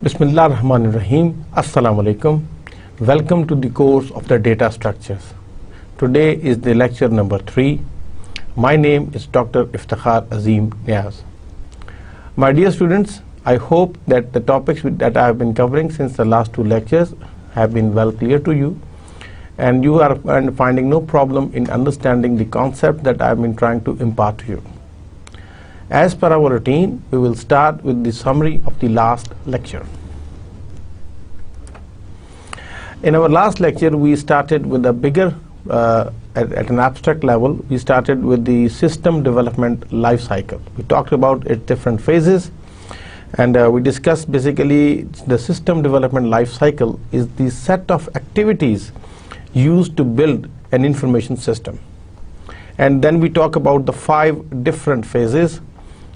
Bismillah ar-Rahman ar-Rahim. Assalamu alaikum. Welcome to the course of the data structures. Today is the lecture number 3. My name is Dr. Iftikhar Azim Niaz. My dear students, I hope that the topics that I have been covering since the last 2 lectures have been well clear to you, and you are finding no problem in understanding the concept that I have been trying to impart to you. As per our routine, we will start with the summary of the last lecture. In our last lecture, we started with a bigger, at an abstract level, we started with the system development life cycle. We talked about its different phases, and we discussed basically the system development life cycle is the set of activities used to build an information system. And then we talk about the 5 different phases.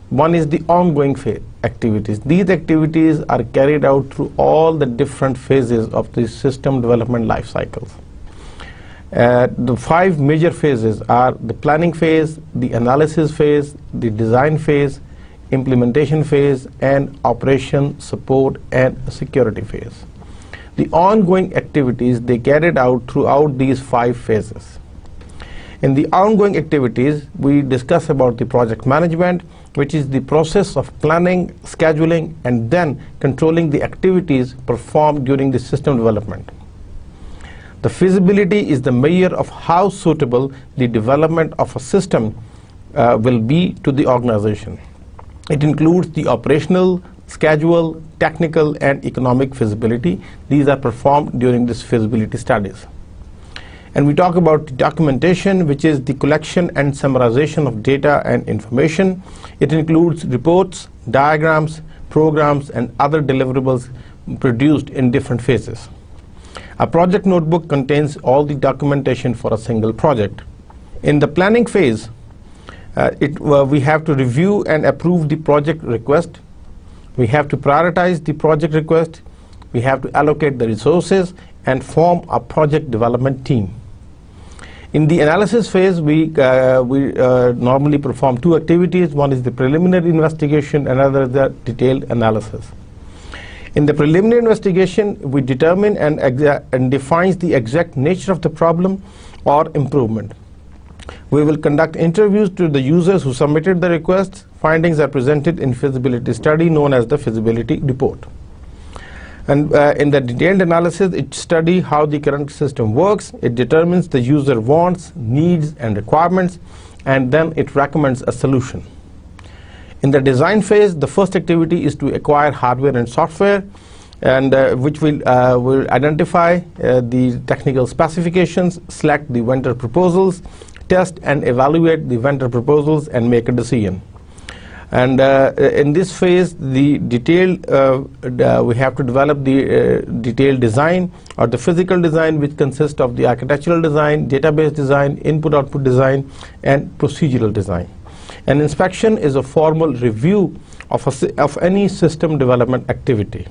One is the ongoing activities. These activities are carried out through all the different phases of the system development life cycles. The 5 major phases are the planning phase, the analysis phase, the design phase, implementation phase, and operation, support, and security phase. The ongoing activities, they carried out throughout these 5 phases. In the ongoing activities, we discuss about the project management, which is the process of planning, scheduling, and then controlling the activities performed during the system development. The feasibility is the measure of how suitable the development of a system will be to the organization. It includes the operational, schedule, technical, and economic feasibility. These are performed during this feasibility studies. And we talk about the documentation, which is the collection and summarization of data and information. It includes reports, diagrams, programs, and other deliverables produced in different phases. A project notebook contains all the documentation for a single project. In the planning phase, we have to review and approve the project request. We have to prioritize the project request. We have to allocate the resources and form a project development team. In the analysis phase, we normally perform 2 activities. One is the preliminary investigation, another is the detailed analysis. In the preliminary investigation, we determine and define the exact nature of the problem or improvement. We will conduct interviews to the users who submitted the request. Findings are presented in feasibility study known as the feasibility report. And in the detailed analysis, it studies how the current system works. It determines the user wants, needs, and requirements, and then it recommends a solution. In the design phase, the first activity is to acquire hardware and software, and which will identify the technical specifications, select the vendor proposals, test and evaluate the vendor proposals, and make a decision. And in this phase, the detailed we have to develop the detailed design or the physical design, which consists of the architectural design, database design, input-output design, and procedural design. An inspection is a formal review of any system development activity.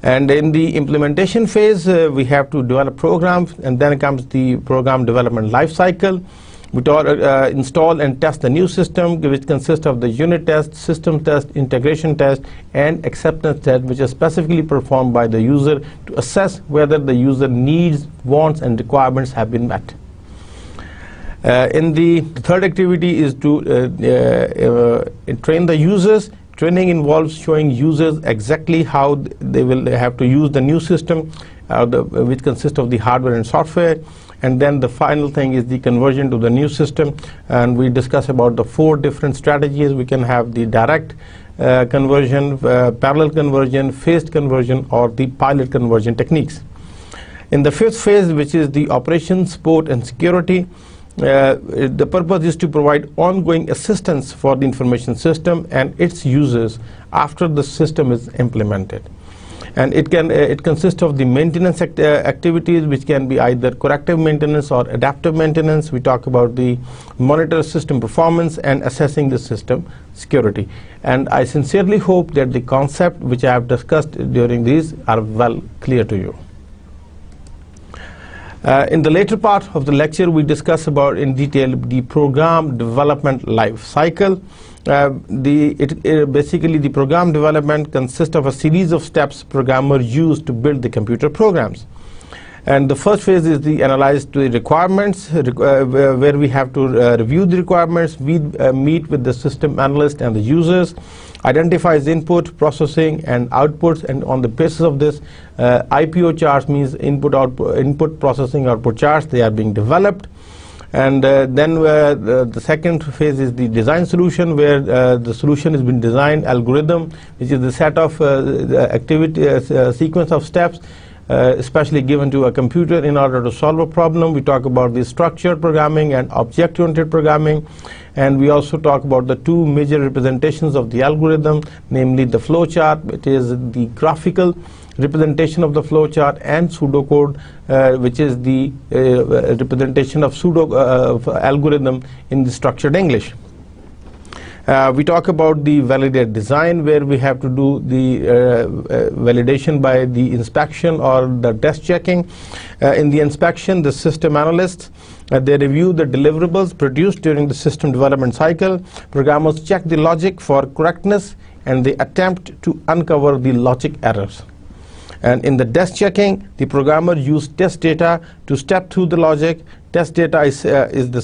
And in the implementation phase, we have to develop programs, and then comes the program development life cycle. We install and test the new system, which consists of the unit test, system test, integration test, and acceptance test, which are specifically performed by the user to assess whether the user needs, wants, and requirements have been met. In the third activity is to train the users. Training involves showing users exactly how they will have to use the new system, which consists of the hardware and software. And then the final thing is the conversion to the new system, and we discuss about the 4 different strategies. We can have the direct conversion, parallel conversion, phased conversion, or the pilot conversion techniques. In the 5th phase, which is the operation, support, and security, the purpose is to provide ongoing assistance for the information system and its users after the system is implemented. And it consists of the maintenance activities, which can be either corrective maintenance or adaptive maintenance. We talk about the monitor system performance and assessing the system security. And I sincerely hope that the concept which I have discussed during these are well clear to you. In the later part of the lecture, we discuss about in detail the program development life cycle. Basically, the program development consists of a series of steps programmers use to build the computer programs. And the first phase is the analyze the requirements, where we have to review the requirements, we meet with the system analyst and the users, identifies input, processing, and outputs, and on the basis of this, IPO charts, means input processing output charts, they are being developed. And then the second phase is the design solution, where the solution has been designed, algorithm, which is the set of sequence of steps especially given to a computer in order to solve a problem. We talk about the structured programming and object-oriented programming, and we also talk about the two major representations of the algorithm, namely the flowchart, which is the graphical representation of the flowchart, and pseudocode, which is the representation of algorithm in the structured English. We talk about the validated design, where we have to do the validation by the inspection or the test checking. In the inspection, the system analysts, they review the deliverables produced during the system development cycle. Programmers check the logic for correctness, and they attempt to uncover the logic errors. And in the test checking, the programmer use test data to step through the logic. Test data is the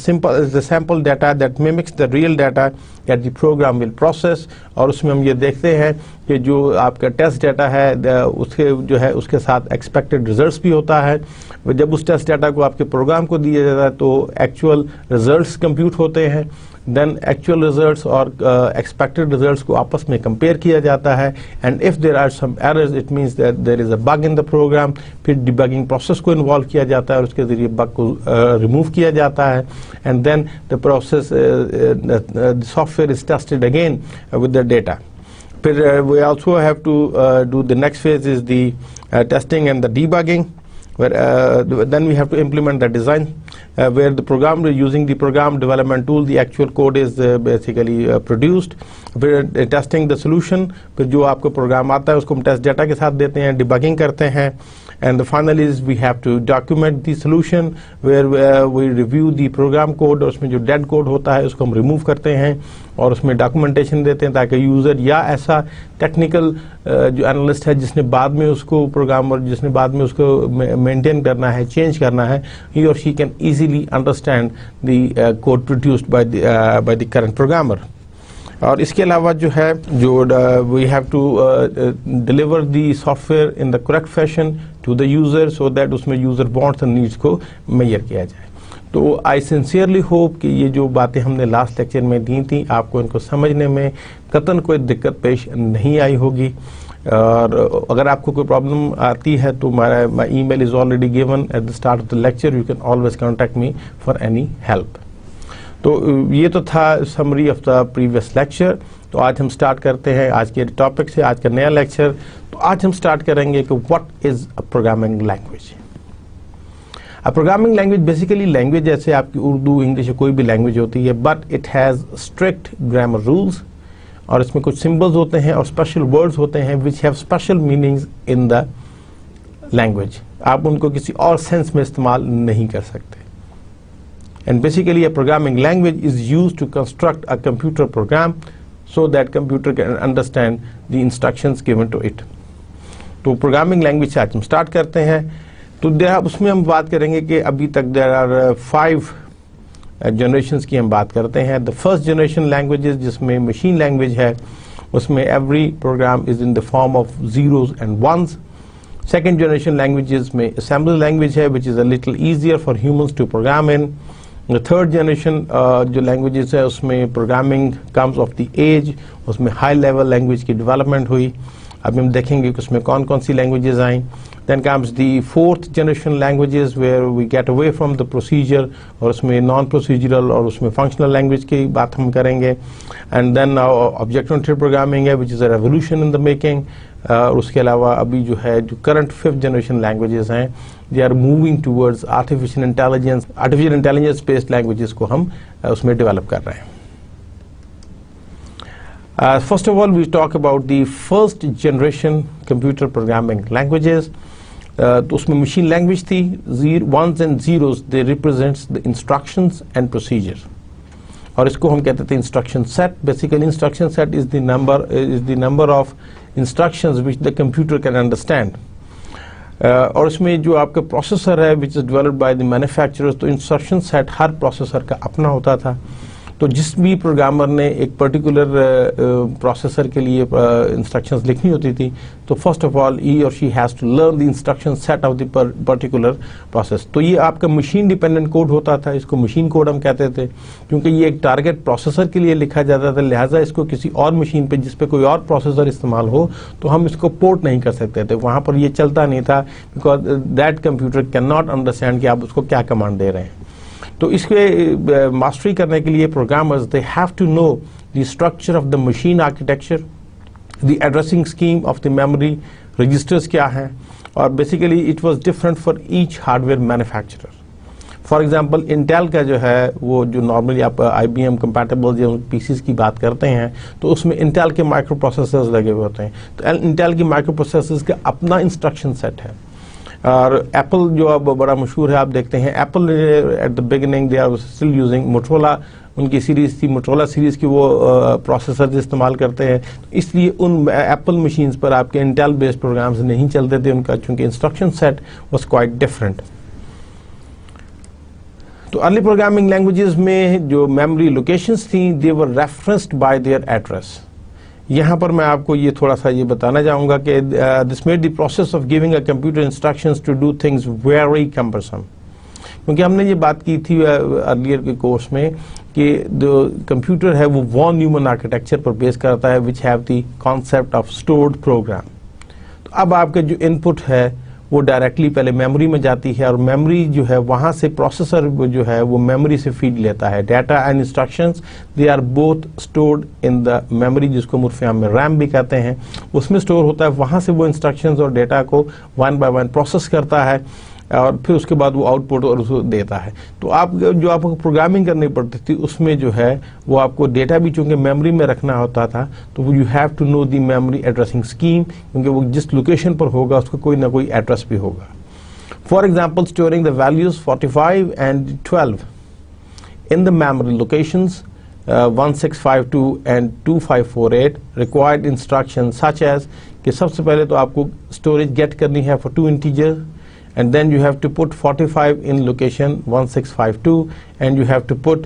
sample data that mimics the real data that the program will process. और उसमें हम ये देखते हैं कि जो आपका test data है उसके साथ एक्सपेक्टेड रिजल्ट्स भी होता है. जब उस टेस्ट डाटा को आपके प्रोग्राम को दिया जाता है तो एक्चुअल रिजल्ट्स कंप्यूट होते हैं. देन एक्चुअल रिजल्ट्स और एक्सपेक्टेड रिजल्ट्स को आपस में कंपेयर किया जाता है. And if there are some errors, it means that there is a bug in the program. फिर डिबगिंग प्रोसेस को इन्वॉल्व किया जाता है और उसके जरिए बग को रिमूव किया जाता है. And then the process software is tested again with the data. फिर we also have to do the next phase is the testing and the debugging, where then we have to implement the design, where the program, using the program development tool, the actual code is basically produced. फिर testing the solution, फिर जो आपको programme आता है उसको हम test data के साथ देते हैं, debugging करते हैं. And the final is we have to document the solution, where we review the program code, और उसमें जो dead code होता है उसको हम remove करते हैं और उसमें documentation देते हैं ताकि यूज़र या ऐसा टेक्निकल जो एनालिस्ट है जिसने बाद में उसको प्रोग्रामर जिसने बाद में उसको मेंटेन करना है, चेंज करना है, he or she can easily understand the code produced by the current programmer. और इसके अलावा जो है we have to deliver the software in the correct fashion to the user, so that उसमें यूज़र वांट्स एंड नीड्स को measure किया जाए. तो आई सिंसियरली होप कि ये जो बातें हमने लास्ट लेक्चर में दी थी आपको इनको समझने में कतन कोई दिक्कत पेश नहीं आई होगी. और अगर आपको कोई प्रॉब्लम आती है तो my email is already given at the start of the lecture. You can always contact me for any help. तो ये तो था summary of the previous lecture. तो आज हम स्टार्ट करते हैं आज के टॉपिक से, आज का नया लेक्चर. तो आज हम स्टार्ट करेंगे कि what is a programming language. A programming language basically language जैसे आपकी उर्दू, इंग्लिश, कोई भी लैंग्वेज होती है, but it has strict grammar rules, और इसमें कुछ सिंबल्स होते हैं और स्पेशल वर्ड्स होते हैं which have special meanings in the language. आप उनको किसी और सेंस में इस्तेमाल नहीं कर सकते. And basically a programming language is used to construct a computer program so that computer can understand the instructions given to it. तो प्रोग्रामिंग लैंग्वेज से आज हम स्टार्ट करते हैं. तो उसमें हम बात करेंगे कि अभी तक देयर आर 5 जनरेशन्स की हम बात करते हैं. द फर्स्ट जनरेशन लैंग्वेजेस जिसमें मशीन लैंग्वेज है, उसमें every program is in the form of zeros and ones. Second generation languages में असेंबली लैंग्वेज है which is a little easier for humans to program in. Third generation जो languages है उसमें programming comes of the age, उसमें high level language की development हुई. अभी हम देखेंगे कि उसमें कौन कौन सी लैंग्वेजेस आई. Then comes the fourth generation languages where we get away from the procedure, और उसमें नॉन प्रोसीजरल और उसमें फंक्शनल लैंग्वेज की बात हम करेंगे. And then object oriented programming है which is a revolution in the making. और उसके अलावा अभी जो है जो करंट फिफ्थ जनरेशन लैंग्वेजेस हैं, they are moving towards artificial intelligence based languages को हम उसमें डेवलप कर रहे हैं. First of all, we talk about the first generation computer programming languages. तो उसमें मशीन लैंग्वेज थी, ones and zeros they represents the instructions and procedure, और इसको हम कहते थे instruction set. Basically instruction set is the number of instructions which the computer can understand. और इसमें जो आपका प्रोसेसर है which is developed by the manufacturers, तो इंस्ट्रक्शन सेट हर प्रोसेसर का अपना होता था। तो जिस भी प्रोग्रामर ने एक पर्टिकुलर प्रोसेसर के लिए इंस्ट्रक्शंस लिखनी होती थी, तो फर्स्ट ऑफ ऑल ही और she has to learn the instruction set of the particular process. तो ये आपका मशीन डिपेंडेंट कोड होता था, इसको मशीन कोड हम कहते थे, क्योंकि ये एक टारगेट प्रोसेसर के लिए लिखा जाता था, लिहाजा इसको किसी और मशीन पे जिस पे कोई और प्रोसेसर इस्तेमाल हो तो हम इसको पोर्ट नहीं कर सकते थे, वहाँ पर ये चलता नहीं था, because that computer can not understand कि आप उसको क्या कमांड दे रहे हैं। तो इसके मास्टरी करने के लिए programmers they have to know the structure of the machine architecture, the addressing scheme of the memory, registers क्या हैं, और basically it was different for each hardware manufacturer. For example Intel का जो है वो जो नॉर्मली आप IBM कंपैटिबल जो पीसीज की बात करते हैं तो उसमें इंटेल के माइक्रो प्रोसेसर्स लगे हुए होते हैं, तो इंटेल की माइक्रो प्रोसेसर्स का अपना इंस्ट्रक्शन सेट है। और एप्पल जो अब बड़ा मशहूर है, आप देखते हैं Apple at the beginning they are still using Motorola, उनकी सीरीज़ थी मोटरोला सीरीज़ की, वो प्रोसेसर इस्तेमाल करते हैं, तो इसलिए उन एप्पल मशीन्स पर आपके इंटेल बेस्ड प्रोग्राम्स नहीं चलते थे उनका, चूंकि instruction set was quite different. तो अर्ली प्रोग्रामिंग लैंग्वेजेस में जो मेमोरी लोकेशंस थी दे वर रेफरेंस्ड बाय देयर एड्रेस। यहाँ पर मैं आपको ये थोड़ा सा ये बताना चाहूँगा कि this made the process of giving a computer instructions to do things very cumbersome, क्योंकि हमने ये बात की थी अर्लियर के कोर्स में कि जो कंप्यूटर है वो वॉन न्यूमन आर्किटेक्चर पर बेस करता है which have the concept of stored program. तो अब आपका जो इनपुट है वो डायरेक्टली पहले मेमोरी में जाती है, और मेमोरी जो है वहाँ से प्रोसेसर जो है वो मेमोरी से फीड लेता है। Data and instructions they are both stored in the memory, जिसको मुर्फियाम में रैम भी कहते हैं, उसमें स्टोर होता है। वहाँ से वो इंस्ट्रक्शंस और डेटा को वन बाय वन प्रोसेस करता है और फिर उसके बाद वो आउटपुट और उसको देता है। तो आप जो आपको प्रोग्रामिंग करनी पड़ती थी उसमें जो है वो आपको डेटा भी चूंकि मेमोरी में रखना होता था, तो you have to know the memory addressing scheme, क्योंकि वो जिस लोकेशन पर होगा उसका कोई ना कोई एड्रेस भी होगा। For example storing the values 45 and 12 in the memory locations 1652 and 2548 required instruction such as कि सबसे पहले तो आपको स्टोरेज गेट करनी है for 2 integer, and then you have to put 45 in location 1652 and you have to put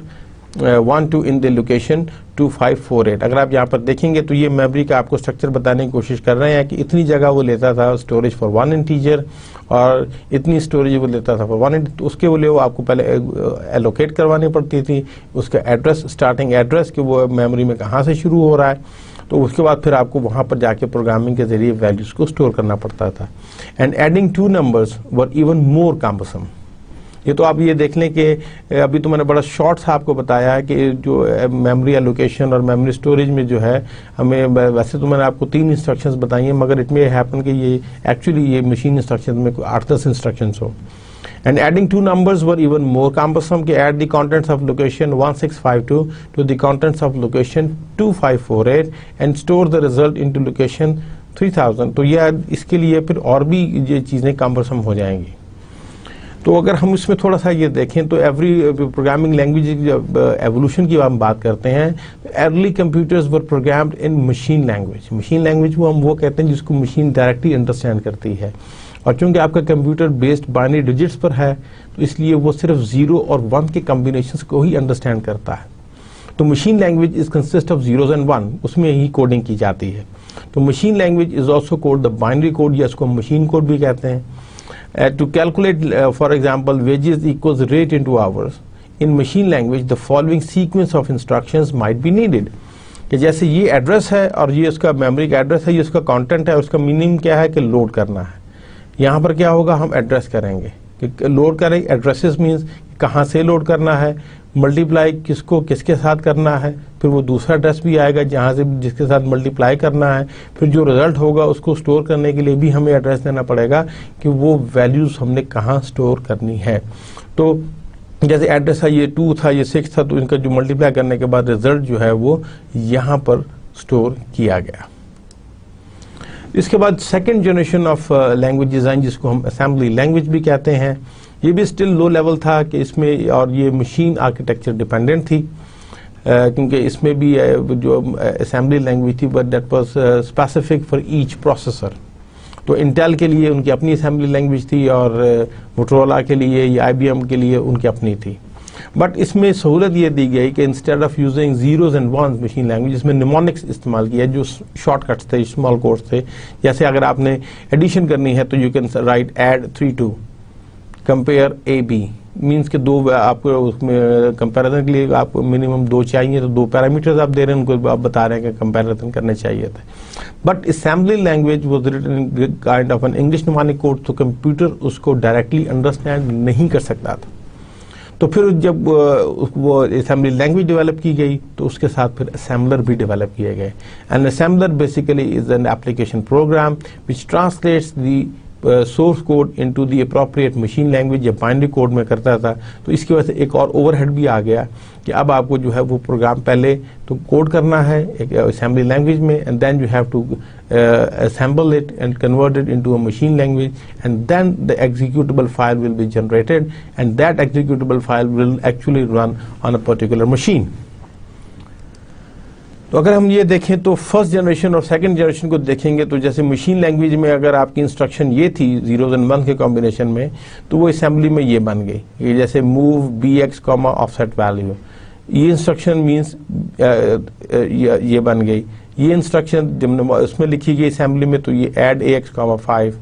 12 in the location 2548। अगर आप यहाँ पर देखेंगे तो ये मेमोरी का आपको स्ट्रक्चर बताने की कोशिश कर रहे हैं कि इतनी जगह वो लेता था स्टोरेज फॉर 1 इंटीजर और इतनी स्टोरेज वो लेता था फॉर 1, तो उसके लिए वो आपको पहले एलोकेट करवानी पड़ती थी उसका एड्रेस, स्टार्टिंग एड्रेस कि वो मेमोरी में कहाँ से शुरू हो रहा है, तो उसके बाद फिर आपको वहाँ पर जाके प्रोग्रामिंग के जरिए वैल्यूज़ को स्टोर करना पड़ता था। And adding 2 numbers were even more cumbersome. ये तो आप ये देख लें कि अभी तो मैंने बड़ा शॉर्ट सा आपको बताया है कि जो मेमोरी एलोकेशन और मेमोरी स्टोरेज में जो है हमें, वैसे तो मैंने आपको 3 इंस्ट्रक्शंस बताई हैं, मगर इट मे हैपन कि ये एक्चुअली ये मशीन इंस्ट्रक्शन में 8-10 इंस्ट्रक्शंस हो। And adding 2 numbers were even more cumbersome, कि add the contents of location 1652 to the contents of location 2548 and store the result into location 3000। तो ये इसके लिए फिर और भी ये चीज़ें cumbersome हो जाएंगी। तो अगर हम इसमें थोड़ा सा ये देखें तो एवरी प्रोग्रामिंग लैंग्वेज एवोल्यूशन की हम बात करते हैं, अर्ली कंप्यूटर्स वर प्रोग्राम्ड इन मशीन लैंग्वेज। मशीन लैंग्वेज को हम वो कहते हैं जिसको मशीन डायरेक्टली अंडरस्टैंड करती है, और चूंकि आपका कंप्यूटर बेस्ड बाइनरी डिजिट्स पर है तो इसलिए वो सिर्फ 0 और 1 के कॉम्बिनेशंस को ही अंडरस्टैंड करता है। तो machine language is consist of 0s and 1, उसमें ही कोडिंग की जाती है। तो machine language is also code the binary code, या इसको मशीन कोड भी कहते हैं। To calculate for example wages equals rate into hours in machine language the following sequence of instructions might be needed. कि जैसे ये एड्रेस है और ये उसका मेमोरी का एड्रेस है, ये उसका कंटेंट है, उसका मीनिंग क्या है कि लोड करना है। यहाँ पर क्या होगा, हम एड्रेस करेंगे कि लोड करें। एड्रेसेस मीन्स कहाँ से लोड करना है, मल्टीप्लाई किसको किसके साथ करना है, फिर वो दूसरा एड्रेस भी आएगा जहाँ से जिसके साथ मल्टीप्लाई करना है, फिर जो रिजल्ट होगा उसको स्टोर करने के लिए भी हमें एड्रेस देना पड़ेगा कि वो वैल्यूज़ हमने कहाँ स्टोर करनी है। तो जैसे एड्रेस है ये 2 था, ये 6 था, तो इनका जो मल्टीप्लाई करने के बाद रिजल्ट जो है वो यहाँ पर स्टोर किया गया। इसके बाद second generation of language design, जिसको हम असेंबली लैंग्वेज भी कहते हैं, ये भी स्टिल लो लेवल था कि इसमें, और ये मशीन आर्किटेक्चर डिपेंडेंट थी, क्योंकि इसमें भी जो असेंबली लैंग्वेज थी but that was specific for each processor. तो इंटेल के लिए उनकी अपनी असेंबली लैंग्वेज थी और मोटोरोला के लिए या IBM के लिए उनकी अपनी थी। बट इसमें सहूलत ये दी गई कि instead of using zeros and ones machine language, इसमें निमोनिक्स इस्तेमाल किया, जो शॉर्टकट्स थे, स्मॉल कोड्स थे। जैसे अगर आपने एडिशन करनी है तो you can write add 3 2 compare AB, means के दो, आपको उसमें कंपैरिजन के लिए आपको मिनिमम 2 चाहिए, तो 2 पैरामीटर्स आप दे रहे हैं उनको, आप बता रहे हैं कि कंपैरिजन करने चाहिए थे। But assembly language was written in kind of an English mnemonic code, तो कंप्यूटर उसको डायरेक्टली अंडरस्टैंड नहीं कर सकता था। तो फिर जब वो असेंबली लैंग्वेज डेवलप की गई तो उसके साथ फिर असेंबलर भी डेवलप किए गए। And assembler basically is an application program which translates the source code into the appropriate machine language, या बाइनरी कोड में करता था। तो इसकी वजह से एक और ओवरहेड भी आ गया कि अब आपको जो है वो प्रोग्राम पहले तो कोड करना है एक असेंबली लैंग्वेज में, and then you have to assemble it and convert it into a machine language, and then the executable file will be generated, and that executable file will actually run on a particular machine. तो अगर हम ये देखें तो first generation और second generation को देखेंगे तो जैसे मशीन लैंग्वेज में अगर आपकी इंस्ट्रक्शन ये थी 0s and 1s के कॉम्बिनेशन में, तो वो असेंबली में ये बन गई, ये जैसे मूव BX, ऑफसेट वैल्यू, ये इंस्ट्रक्शन मीन्स ये बन गई। ये इंस्ट्रक्शन जब उसमें लिखी गई असेंबली में तो ये ऐड AX, 5,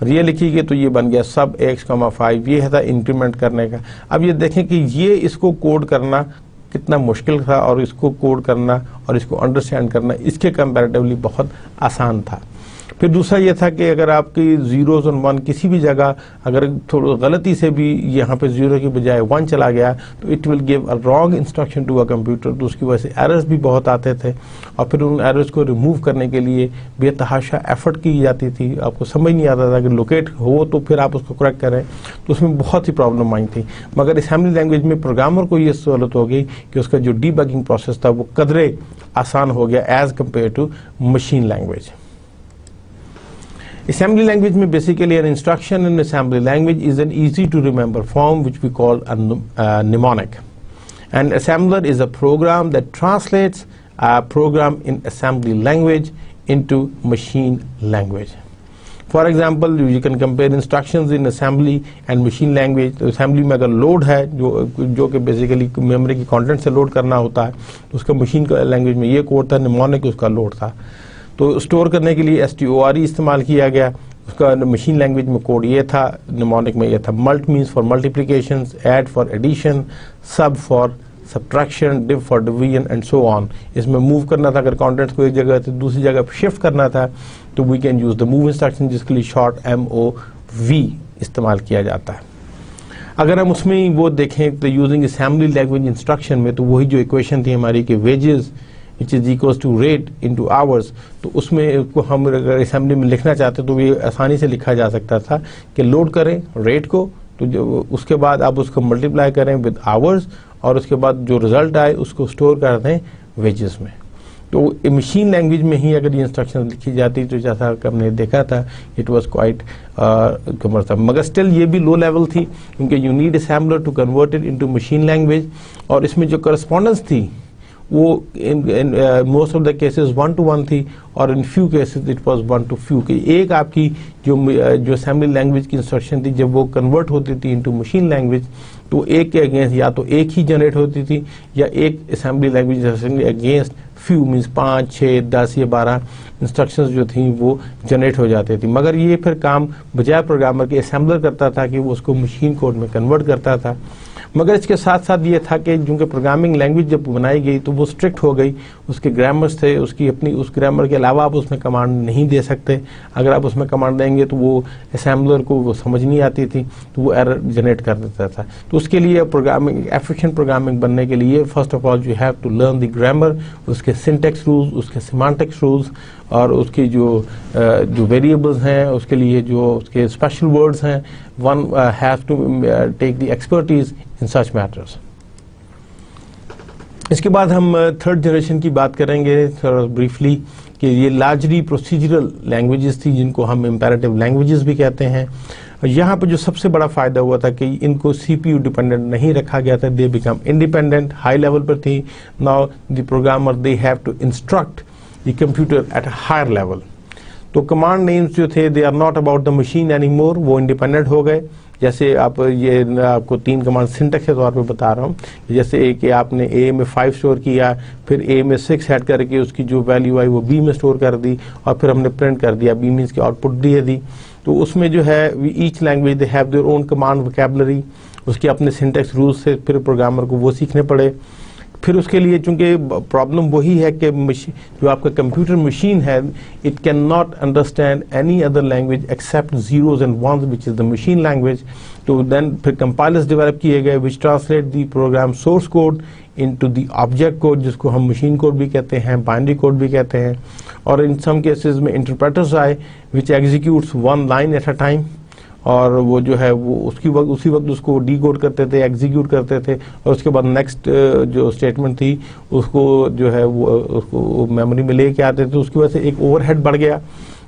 और ये लिखी गई तो ये बन गया सब AX, 5, ये था इंक्रीमेंट करने का। अब ये देखें कि ये इसको कोड करना कितना मुश्किल था, और इसको कोड करना और इसको अंडरस्टैंड करना इसके कंपैरेटिवली बहुत आसान था। फिर दूसरा ये था कि अगर आपकी 0s और 1 किसी भी जगह अगर थोड़ी गलती से भी यहाँ पे 0 की बजाय 1 चला गया तो it will give a wrong instruction to a computer, तो उसकी वजह से एरर्स भी बहुत आते थे, और फिर उन एरर्स को रिमूव करने के लिए बेतहाशा एफर्ट की जाती थी। आपको समझ नहीं आता था कि लोकेट हो तो फिर आप उसको करेक्ट करें, तो उसमें बहुत ही प्रॉब्लम आई थी। मगर असेंबली लैंग्वेज में प्रोग्रामर को ये सहूलत हो गई कि उसका जो डीबगिंग प्रोसेस था वो कदरे आसान हो गया as compare to machine language. Assembly language में basically an instruction in assembly language is an easy to remember form which we call a mnemonic, and assembler is a program that translates a program in assembly language into machine language. For example, you can compare instructions in assembly and machine language. तो assembly में अगर load है जो कि basically memory की content से load करना होता है, तो उसका machine language में ये कोड था, mnemonic उसका load था। तो स्टोर करने के लिए STORE इस्तेमाल किया गया, उसका मशीन लैंग्वेज में कोड ये था, निमोनिक में ये था mult means for multiplication, add for addition, sub for subtraction, div for division and so on. इसमें मूव करना था, अगर कॉन्टेंट्स को एक जगह से दूसरी जगह शिफ्ट करना था तो we can use the move instruction, जिसके लिए शॉर्ट MOV इस्तेमाल किया जाता है। अगर हम उसमें वो देखें तो यूजिंग असेंबली लैंग्वेज इंस्ट्रक्शन में, तो वही जो इक्वेशन थी हमारी कि wages which is equals to rate into hours, तो उसमें उसको हम अगर असेंबली में लिखना चाहते तो ये आसानी से लिखा जा सकता था कि लोड करें रेट को, तो जो उसके बाद आप उसको मल्टीप्लाई करें विद आवर्स, और उसके बाद जो रिजल्ट आए उसको स्टोर कर दें वेजेस में। तो मशीन लैंग्वेज में ही अगर ये इंस्ट्रक्शन लिखी जाती तो जैसा हमने देखा था इट वाज क्वाइट कमर्शियल, मगर स्टिल ये भी लो लेवल थी, क्योंकि you need assembler to convert it into machine language. और इसमें जो करस्पॉन्डेंस थी वो in most of the cases 1 to 1 थी, और in few cases it was 1 to few, कि एक आपकी जो असेंबली लैंग्वेज की इंस्ट्रक्शन थी जब वो कन्वर्ट होती थी इनटू मशीन लैंग्वेज, तो एक के अगेंस्ट या तो एक ही जनरेट होती थी, या एक assembly language against few means 5, 6, 10 या 12 इंस्ट्रक्शंस जो थी वो जनरेट हो जाती थी। मगर ये फिर काम बजाय प्रोग्रामर के असेंबलर करता था कि वो उसको मशीन कोड में कन्वर्ट करता था। मगर इसके साथ साथ ये था कि चूँकि प्रोग्रामिंग लैंग्वेज जब बनाई गई तो वो स्ट्रिक्ट हो गई, उसके ग्रामर्स थे, उसकी अपनी उस ग्रामर के अलावा आप उसमें कमांड नहीं दे सकते। अगर आप उसमें कमांड देंगे तो वो असेंबलर को वो समझ नहीं आती थी, तो वो एरर जनरेट कर देता था। तो उसके लिए प्रोग्रामिंग एफिशिएंट प्रोग्रामिंग बनने के लिए first of all you have to learn the grammar, उसके सिंटैक्स रूल्स, उसके सिमेंटिक्स रूल्स, और उसकी जो वेरिएबल्स हैं उसके लिए जो उसके स्पेशल वर्ड्स हैं, one have to take the expertise in such matters. इसके बाद हम थर्ड जनरेशन की बात करेंगे ब्रीफली कि ये लार्जली प्रोसीजरल लैंग्वेजेस थी जिनको हम इम्पेरेटिव लैंग्वेजेस भी कहते हैं। यहाँ पर जो सबसे बड़ा फ़ायदा हुआ था कि इनको CPU डिपेंडेंट नहीं रखा गया था, they become independent, high level पर थी। Now the programmer they have to instruct the computer at higher level. तो कमांड नेम्स जो थे they are not about the machine any more, वो इंडिपेंडेंट हो गए। जैसे आप ये आपको 3 कमांड सिंटेक्स के तौर पे बता रहा हूँ, जैसे एक आपने A में 5 स्टोर किया, फिर A में 6 ऐड करके उसकी जो वैल्यू आई वो B में स्टोर कर दी, और फिर हमने प्रिंट कर दिया, B मीन्स की आउटपुट दे दी। तो उसमें जो है each language they have their own command vocabulary, उसके अपने सिंटेक्स रूल्स से फिर प्रोग्रामर को वो सीखने पड़े। फिर उसके लिए चूंकि प्रॉब्लम वही है कि जो आपका कंप्यूटर मशीन है, it can not understand any other language except zeros and ones which is the machine language. तो देन फिर कंपाइलर्स डेवलप किए गए which translate the program source code into the object code, जिसको हम machine code भी कहते हैं, binary code भी कहते हैं। और इन सम केसेस में इंटरप्रेटर्स आए which executes 1 line at a time, और वो जो है वो उसी वक्त उसको डीकोड करते थे, एग्जीक्यूट करते थे, और उसके बाद नेक्स्ट जो स्टेटमेंट थी उसको जो है वो उसको मेमोरी में लेके आते थे। उसकी वजह से एक ओवरहेड बढ़ गया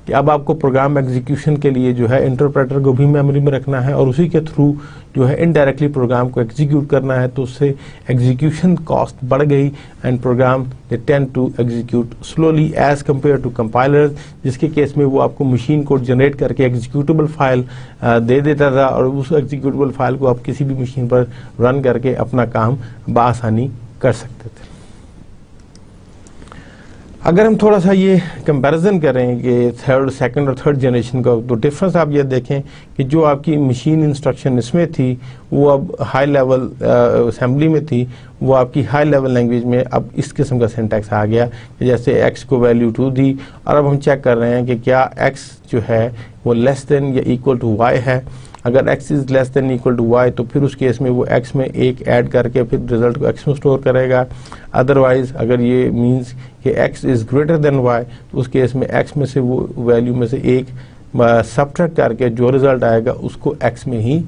कि अब आपको प्रोग्राम एग्जीक्यूशन के लिए जो है इंटरप्रेटर को भी मेमोरी में रखना है, और उसी के थ्रू जो है इनडायरेक्टली प्रोग्राम को एग्जीक्यूट करना है। तो उससे एग्जीक्यूशन कॉस्ट बढ़ गई, and program they tend to execute slowly as compare to compilers, जिसके केस में वो आपको मशीन कोड जनरेट करके एग्जीक्यूटेबल फाइल दे देता था, और उस एग्जीक्यूटेबल फाइल को आप किसी भी मशीन पर रन करके अपना काम बआसानी कर सकते थे। अगर हम थोड़ा सा ये कंपैरिजन करें कि सेकंड और थर्ड जनरेशन का, तो डिफरेंस आप ये देखें कि जो आपकी मशीन इंस्ट्रक्शन इसमें थी वो अब हाई लेवल असेंबली में थी, वो आपकी हाई लेवल लैंग्वेज में अब इस किस्म का सिंटैक्स आ गया कि जैसे x को वैल्यू 2 दी, और अब हम चेक कर रहे हैं कि क्या x जो है वो लेस देन या इक्वल टू y है। अगर x is less than equal to y तो फिर उस केस में वो x में 1 ऐड करके फिर रिजल्ट को x में स्टोर करेगा। अदरवाइज अगर ये मीन्स कि x is greater than y तो उस केस में x में से वो वैल्यू में से 1 सबट्रैक्ट करके जो रिजल्ट आएगा उसको x में ही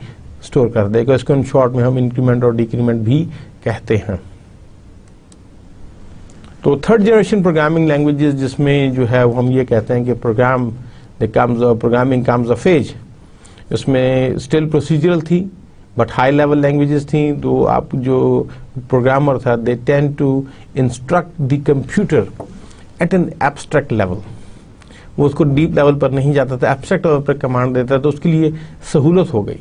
स्टोर कर देगा। इसको इन शॉर्ट में हम इंक्रीमेंट और डिक्रीमेंट भी कहते हैं। तो थर्ड जनरेशन प्रोग्रामिंग लैंग्वेजेस जिसमें जो है वो हम ये कहते हैं कि प्रोग्रामिंग कम्स ऑफ एज, इसमें स्टिल प्रोसीजरल थी बट हाई लेवल लैंग्वेजेस थी। तो आप जो प्रोग्रामर था they tend to instruct the computer at an abstract level, वो उसको डीप लेवल पर नहीं जाता था, एब्स्ट्रैक्ट लेवल पर कमांड देता था, तो उसके लिए सहूलत हो गई।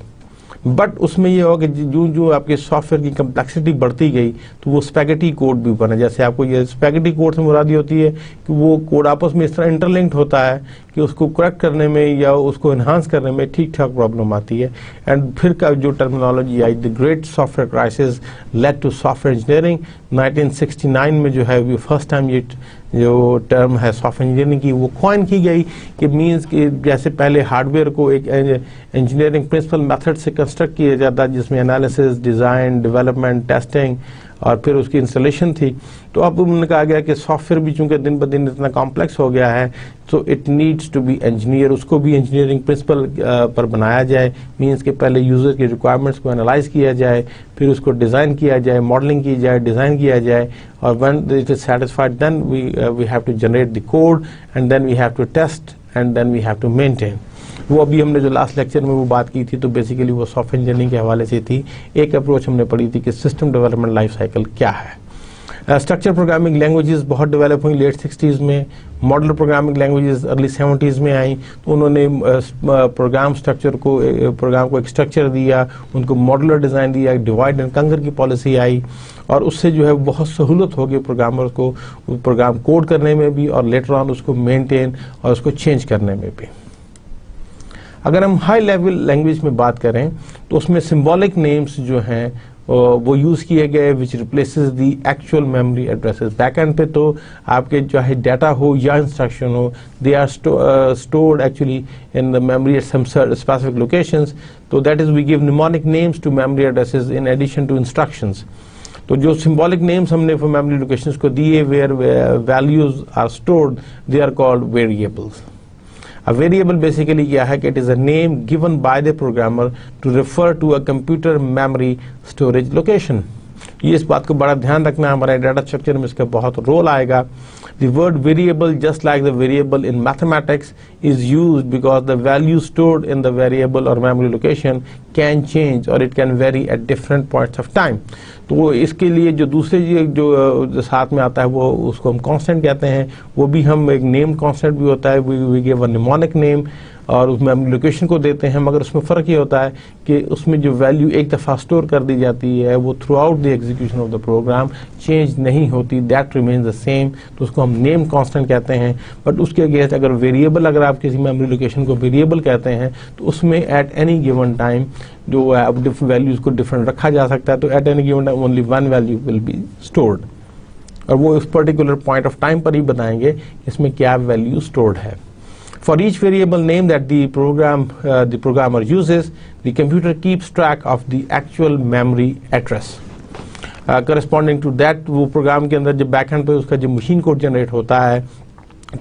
बट उसमें ये होगा कि जो आपके सॉफ्टवेयर की कम्प्लेक्सिटी बढ़ती गई तो वो स्पैगेटी कोड भी बना। जैसे आपको ये स्पैगेटी कोड से मुराद होती है कि वो कोड आपस में इस तरह इंटरलिंक्ड होता है कि उसको करेक्ट करने में या उसको इन्हांस करने में ठीक ठाक प्रॉब्लम आती है। एंड फिर का जो टर्मिनोलॉजी आई, the great software crisis led to software engineering. 1969 में जो है वो फर्स्ट टाइम ये जो टर्म है सॉफ्टवेयर इंजीनियरिंग की वो कॉइन की गई कि मीन्स कि जैसे पहले हार्डवेयर को एक इंजीनियरिंग प्रिंसिपल मेथड से कंस्ट्रक्ट किया जाता जिसमें एनालिसिस, डिज़ाइन, डेवलपमेंट, टेस्टिंग और फिर उसकी इंस्टॉलेशन थी। तो अब उन्होंने कहा गया कि सॉफ्टवेयर भी चूंकि दिन ब दिन इतना कॉम्प्लेक्स हो गया है तो it needs to be engineer, उसको भी इंजीनियरिंग प्रिंसिपल पर बनाया जाए। मीन्स के पहले यूज़र की रिक्वायरमेंट्स को एनालाइज किया जाए, फिर उसको डिज़ाइन किया जाए, मॉडलिंग की जाए, डिज़ाइन किया जाए, और when it is satisfied then we have to generate the code and then we have to test and then we have to maintain. वो अभी हमने जो लास्ट लेक्चर में वो बात की थी तो बेसिकली वो सॉफ्टवेयर इंजीनियरिंग के हवाले से थी। एक अप्रोच हमने पढ़ी थी कि सिस्टम डेवलपमेंट लाइफ साइकिल क्या है। स्ट्रक्चर प्रोग्रामिंग लैंग्वेजेस बहुत डेवलप हुई लेट 60s में, model programming languages early 70s में आई। तो उन्होंने प्रोग्राम को एक स्ट्रक्चर दिया, उनको मॉडुलर डिज़ाइन दिया, डिवाइड एंड कंकर की पॉलिसी आई, और उससे जो है बहुत सहूलत हो गई प्रोग्रामर को प्रोग्राम कोड करने में भी और लेटर ऑन उसको मेंटेन और उसको चेंज करने में भी। अगर हम हाई लेवल लैंग्वेज में बात करें तो उसमें सिंबॉलिक नेम्स जो हैं वो यूज़ किए गए which replaces the actual memory addresses. Backend पे तो आपके चाहे डाटा हो या इंस्ट्रक्शन हो, they are stored actually in the memory at some specific locations. तो that is we give mnemonic names to memory addresses in addition to instructions. तो जो symbolic names हमने for memory locations को दिए where values are stored, they are called variables. A variable basically क्या है कि it is a name given by the programmer to refer to a computer memory storage location. ये इस बात को बड़ा ध्यान रखना है, हमारे डाटा स्ट्रक्चर में इसका बहुत रोल आएगा। The word variable, just like the variable in mathematics, is used because the value stored in the variable or memory location can change or it can vary at different points of time. तो इसके लिए जो दूसरे जो साथ में आता है वो उसको हम कांस्टेंट कहते हैं, वो भी हम एक नेम कांस्टेंट भी होता है, we give a mnemonic name और उसमें हम लोकेशन को देते हैं, मगर उसमें फ़र्क ये होता है कि उसमें जो वैल्यू एक दफ़ा स्टोर कर दी जाती है वो throughout the execution of the program change नहीं होती, दैट रिमेन्स द सेम, तो उसको हम नेम कांस्टेंट कहते हैं। बट उसके अगेंस्ट अगर वेरिएबल, अगर आप किसी मेमोरी लोकेशन को वेरिएबल कहते हैं तो उसमें एट एनी गिवन टाइम जो वैल्यूज़ को डिफरेंट रखा जा सकता है, तो at any given time only one value will be stored, और वो उस पर्टिकुलर पॉइंट ऑफ टाइम पर ही बताएंगे इसमें क्या वैल्यू स्टोर्ड है। For each variable name that the programmer uses, the computer keeps track of the actual memory address. Corresponding to that, वो programme के अंदर जब बैकएंड पे उसका जो मशीन कोड जनरेट होता है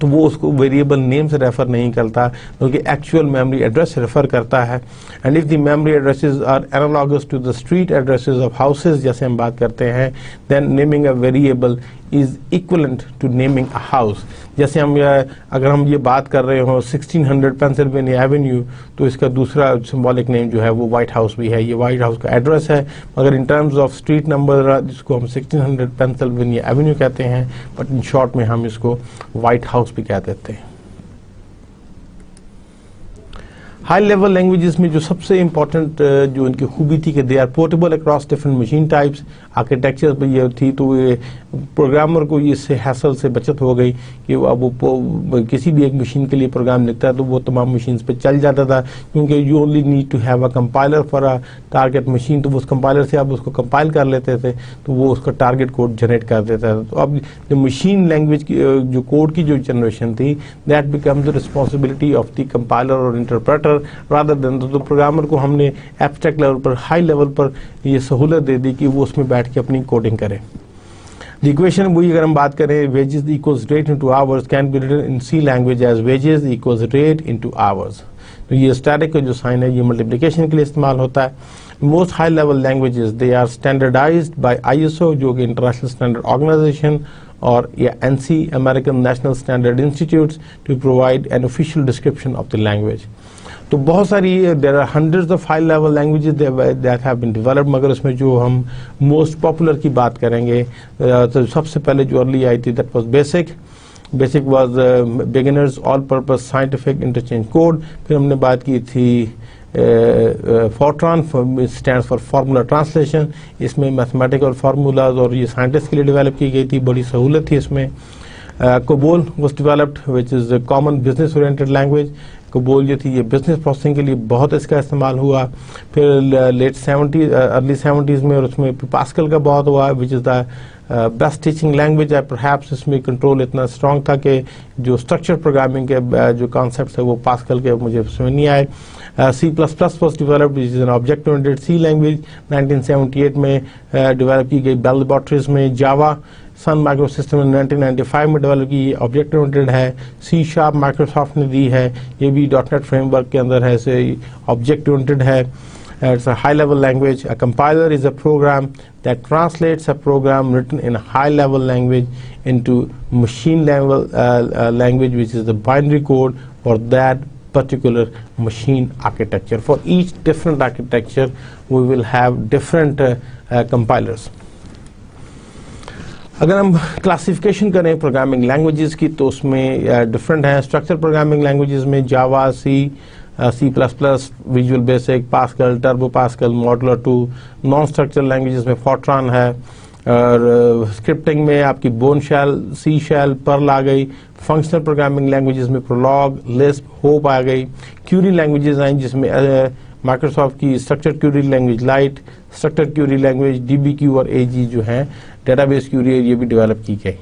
तो वो उसको वेरिएबल नेम से रेफर नहीं करता, बल्कि एक्चुअल मेमोरी एड्रेस से रेफर करता है। And if the memory addresses are analogous to the street addresses of houses, जैसे हम बात करते हैं, then naming a variable is equivalent to naming a house. जैसे हम अगर हम ये बात कर रहे हो 1600 पेंसिल्वेनिया एवेन्यू, तो इसका दूसरा सिंबॉलिक नेम जो है वो व्हाइट हाउस भी है, ये व्हाइट हाउस का एड्रेस है, मगर in terms of street number जिसको हम 1600 पेंसिल्वेनिया एवेन्यू कहते हैं, बट इन शॉर्ट में हम इसको व्हाइट हाउस भी कह देते हैं। हाई लेवल लैंग्वेजेस में जो सबसे इंपॉर्टेंट जो इनकी खूबी थी कि they are portable across different machine types, architecture पर ये थी, तो ये प्रोग्रामर को इससे हैसल से बचत हो गई कि अब वो किसी भी एक मशीन के लिए प्रोग्राम लिखता है तो वो तमाम मशीन्स पे चल जाता था, क्योंकि you only need to have a compiler for a target machine, तो वो उस कंपाइलर से आप उसको कंपाइल कर लेते थे तो वो उसका टारगेट कोड जनरेट कर देता था। तो अब जो मशीन लैंग्वेज की जो कोड की जो जनरेशन थी, that becomes the responsibility of the compiler और इंटरप्रेटर रादर देन, तो प्रोग्रामर को हमने एब्स्ट्रैक्ट लेवल पर, हाई लेवल पर ये सहूलत दे दी कि वो उसमें बैठ के अपनी कोडिंग करे। The equation वही अगर हम बात करें, wages equals rate into hours can be written in C language as wages equals rate into hours। तो ये स्टैटिक का जो साइन है ये मल्टीप्लिकेशन के लिए इस्तेमाल होता है। Most high level languages they are standardized by ISO, जो कि इंटरनेशनल स्टैंडर्ड ऑर्गेनाइजेशन, और या NC American national standard institutes to provide an official description of the language. तो बहुत सारी there are hundreds of high level languages that have been developed, मगर उसमें जो हम मोस्ट पॉपुलर की बात करेंगे तो सबसे पहले जो अर्ली आई थी that was basic. Basic was beginners all purpose scientific interchange code. फिर हमने बात की थी Fortran, stands for formula translation, इसमें मैथमेटिकल फार्मूलाज और ये साइंटिस्ट के लिए डेवलप की गई थी, बड़ी सहूलत थी इसमें। COBOL was developed, which is a common business oriented language। COBOL जो थी ये बिजनेस प्रोसेसिंग के लिए बहुत इसका इस्तेमाल हुआ। फिर लेट 70 अर्ली 70s में, और उसमें पास्कल का बहुत हुआ, विच is the best teaching language है। परहैप्स इसमें कंट्रोल इतना स्ट्रॉन्ग था कि जो स्ट्रक्चर प्रोग्रामिंग के जो कॉन्सेप्ट है वो पास्कल के मुझे समझ नहीं आए। C++ was developed, which is an object oriented C language, 1978 में डेवलप की गई बेल लैबोरेटरीज में। जावा सन माइक्रो सिस्टम ने 1995 में डेवलप की, ऑब्जेक्ट ओरिएंटेड है। C# माइक्रोसॉफ्ट ने दी है, ये भी .NET फ्रेमवर्क के अंदर है, इसे ऑब्जेक्ट ओरिएंटेड है। It's a high level language. A compiler is a program that translates a program written in a high level language into machine level language, which is the binary code for that particular machine architecture. For each different architecture we will have different compilers. अगर हम classification करें programming languages की तो उसमें different है। Structure programming languages में Java, C++, Visual Basic, Pascal, Turbo Pascal, modular 2। Non structure languages में Fortran है, और स्क्रिप्टिंग में आपकी Bourne shell, C shell, Perl आ गई। फंक्शनल प्रोग्रामिंग लैंग्वेजेस में प्रोलॉग, लिस्प, होप आ गई। क्यूरी लैंग्वेजेस आई जिसमें माइक्रोसॉफ्ट की structure query language light, structure query language DBQ और AG जो हैं डेटाबेस क्यूरी, ये भी डेवलप की गई।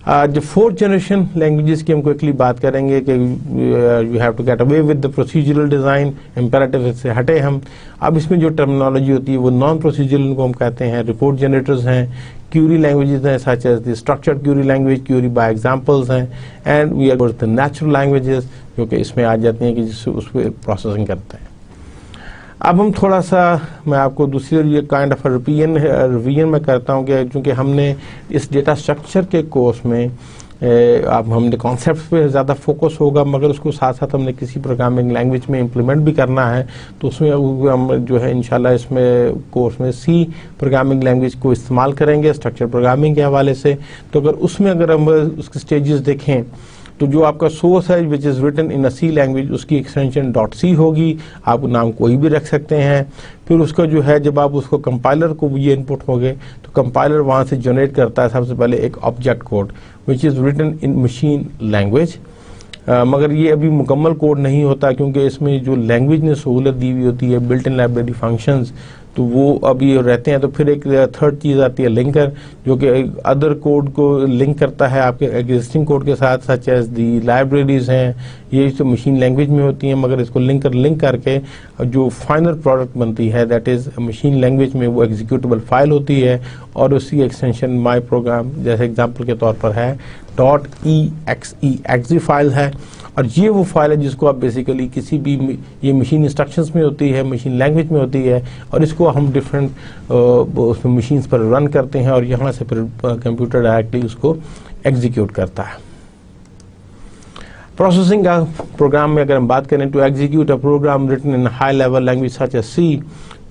जो फोर्थ जनरेशन लैंग्वेजेस की हम क्विकली बात करेंगे कि you have to get away with the procedural design, imperative से हटे हम। अब इसमें जो टर्मिनोलॉजी होती है वो नॉन प्रोसीजरल, उनको हम कहते हैं रिपोर्ट जनरेटर्स हैं। क्यूरी लैंग्वेजेस हैं such as the structured query language, query by examples हैं। And we are the natural languages जो कि इसमें आ जाती हैं कि जिससे उस पर प्रोसेसिंग करते हैं। अब हम थोड़ा सा, मैं आपको दूसरी ये काइंड ऑफ रिवीजन में करता हूँ कि चूँकि हमने इस डेटा स्ट्रक्चर के कोर्स में अब हमने कॉन्सेप्ट्स पे ज़्यादा फोकस होगा, मगर उसको साथ साथ हमने किसी प्रोग्रामिंग लैंग्वेज में इम्प्लीमेंट भी करना है, तो उसमें हम जो है इंशाल्लाह इसमें कोर्स में सी प्रोग्रामिंग लैंग्वेज को इस्तेमाल करेंगे स्ट्रक्चर प्रोग्रामिंग के हवाले से। तो अगर हम उसके स्टेजेस देखें तो जो आपका सोर्स है which is written in a C language, उसकी एक्सटेंशन .c होगी, आप नाम कोई भी रख सकते हैं। फिर उसका जो है जब आप उसको कंपाइलर को ये इनपुट होंगे तो कंपाइलर वहाँ से जनरेट करता है सबसे पहले एक object code which is written in machine language. मगर ये अभी मुकम्मल कोड नहीं होता क्योंकि इसमें जो लैंग्वेज ने सहूलत दी हुई होती है बिल्ट इन लाइब्रेरी फंक्शंस, तो वो अभी रहते हैं। तो फिर एक थर्ड चीज़ आती है लिंकर, जो कि अदर कोड को लिंक करता है आपके एग्जिस्टिंग कोड के साथ, सच एज दी लाइब्रेरीज हैं, ये तो मशीन लैंग्वेज में होती हैं, मगर इसको लिंक करके जो फाइनल प्रोडक्ट बनती है दैट इज़ मशीन लैंग्वेज में वो एग्जीक्यूटेबल फाइल होती है और उसकी एक्सटेंशन माई प्रोग्राम जैसे एग्जाम्पल के तौर पर है .exe फाइल है। और ये वो फाइल है जिसको आप बेसिकली किसी भी, ये मशीन इंस्ट्रक्शंस में होती है, मशीन लैंग्वेज में होती है, और इसको हम डिफरेंट उसमें मशीन्स पर रन करते हैं और यहाँ से फिर कंप्यूटर डायरेक्टली उसको एग्जीक्यूट करता है। प्रोसेसिंग का प्रोग्राम में अगर हम बात करें, to execute a program written in high level language such as C,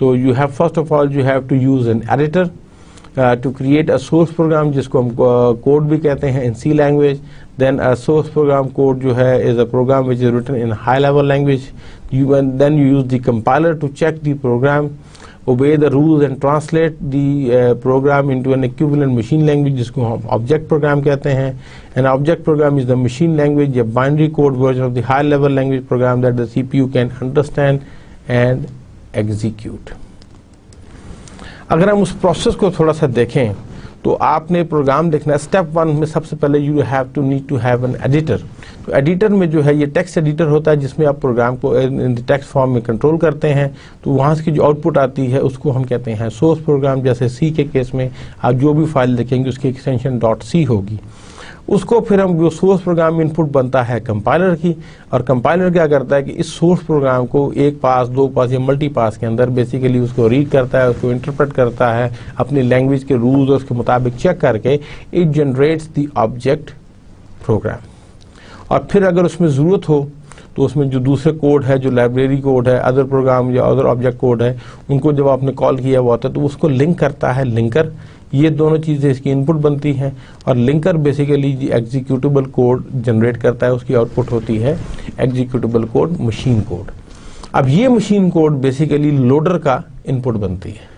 तो you have first of all you have to use an editor to create a source program जिसको हम कोड भी कहते हैं in C language. Then a source program code जो है is a program which is written in high level language. Then you use the compiler to check the program, obey the rules and translate the program into an equivalent machine language जिसको हम object program कहते हैं. An object program is the machine language, a binary code version of the high level language program that the CPU can understand and execute. अगर हम उस process को थोड़ा सा देखें तो आपने प्रोग्राम देखना है। स्टेप 1 में सबसे पहले you have to need to have an editor. तो एडिटर में जो है ये टेक्स्ट एडिटर होता है जिसमें आप प्रोग्राम को इन टेक्स्ट फॉर्म में कंट्रोल करते हैं। तो वहाँ से जो आउटपुट आती है उसको हम कहते हैं सोर्स प्रोग्राम। जैसे सी के केस में आप जो भी फाइल देखेंगे उसकी एक्सटेंशन .c होगी। उसको फिर हम जो सोर्स प्रोग्राम इनपुट बनता है कंपाइलर की, और कंपाइलर क्या करता है कि इस सोर्स प्रोग्राम को एक पास, दो पास या मल्टी पास के अंदर बेसिकली उसको रीड करता है, उसको इंटरप्रेट करता है, अपनी लैंग्वेज के रूल्स उसके मुताबिक चेक करके it generates the object program. और फिर अगर उसमें ज़रूरत हो तो उसमें जो दूसरे कोड है, जो लाइब्रेरी कोड है, अदर प्रोग्राम या अदर ऑब्जेक्ट कोड है, उनको जब आपने कॉल किया हुआ होता है तो उसको लिंक करता है लिंकर। ये दोनों चीज़ें इसकी इनपुट बनती हैं और linker basically executable code generate करता है, उसकी आउटपुट होती है एग्जीक्यूटेबल कोड, मशीन कोड। अब ये मशीन कोड बेसिकली लोडर का इनपुट बनती है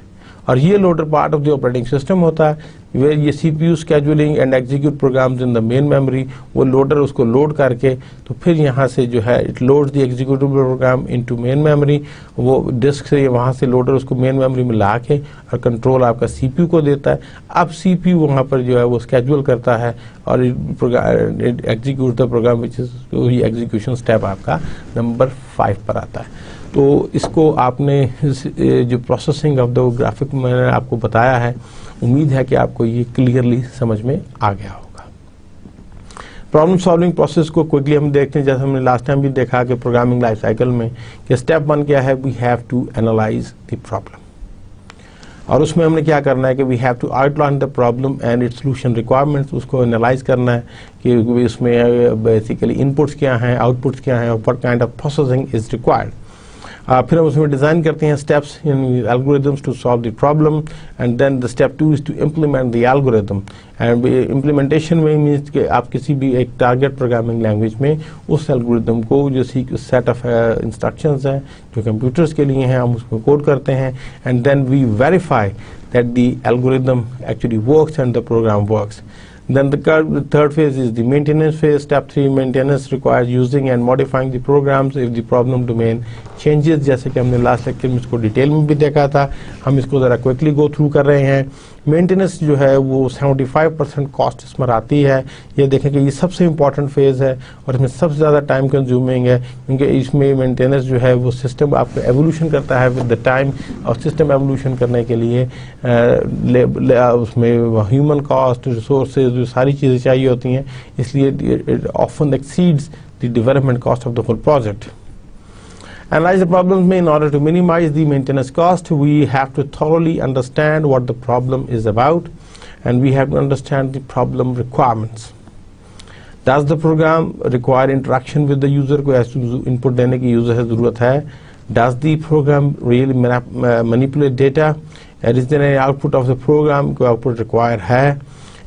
और ये loader part of the operating system होता है। वे ये CPU scheduling and execute programs in the main memory, वो लोडर उसको लोड करके तो फिर यहाँ से जो है it loads the executable program into main memory. वो डिस्क से वहाँ से लोडर उसको मेन मेमोरी में ला के और कंट्रोल आपका CPU को देता है। अब CPU वहाँ पर जो है वो स्केड्यूल करता है और execute the program which is execution step आपका नंबर 5 पर आता है। तो इसको आपने जो प्रोसेसिंग ऑफ द ग्राफिक मैंने आपको बताया है, उम्मीद है कि आपको ये क्लियरली समझ में आ गया होगा। प्रॉब्लम सॉल्विंग प्रोसेस को क्विकली हम देखते हैं, जैसे हमने लास्ट टाइम भी देखा कि प्रोग्रामिंग लाइफ साइकिल में कि स्टेप 1 क्या है, we have to analyse the problem. और उसमें हमने क्या करना है कि we have to outline the problem and its solution requirements. उसको एनालाइज करना है कि इसमें बेसिकली इनपुट्स क्या हैं, आउटपुट्स क्या हैं और what kind of processing is required. फिर हम उसमें डिज़ाइन करते हैं steps in algorithms to solve the problem and then the step 2 is to implement the algorithm. And implementation में मीन्स कि आप किसी भी एक टारगेट प्रोग्रामिंग लैंग्वेज में उस एल्गोरिथम को जो सेट ऑफ इंस्ट्रक्शंस हैं जो कंप्यूटर्स के लिए हैं हम उसको कोड करते हैं and then we verify that the algorithm actually works and the program works. Then the third phase is the maintenance phase. Step 3, maintenance requires using and modifying the programs if the problem domain changes। जैसे कि हमने last lecture में इसको detail में भी देखा था, हम इसको ज़रा क्विकली गो थ्रू कर रहे हैं। मेंटेनेंस जो है वो 75% कॉस्ट इसमें आती है। ये देखें कि ये सबसे इम्पॉर्टेंट फेज़ है और इसमें सबसे ज़्यादा टाइम कंज्यूमिंग है, क्योंकि इसमें मेंटेनेंस जो है वो सिस्टम आपका एवोल्यूशन करता है विद द टाइम, और सिस्टम एवोल्यूशन करने के लिए उसमें ह्यूमन कॉस्ट, रिसोर्सेज, जो सारी चीज़ें चाहिए होती हैं, इसलिए it often exceeds the development cost of the whole project. Analyze the problems में in order to minimize the maintenance cost, we have to thoroughly understand what the problem is about, and we have to understand the problem requirements. Does the program require interaction with the user? कोई ऐसी input देने की user से ज़रूरत है? Does the program really manipulate data? Is there any output of the program? कोई output require है?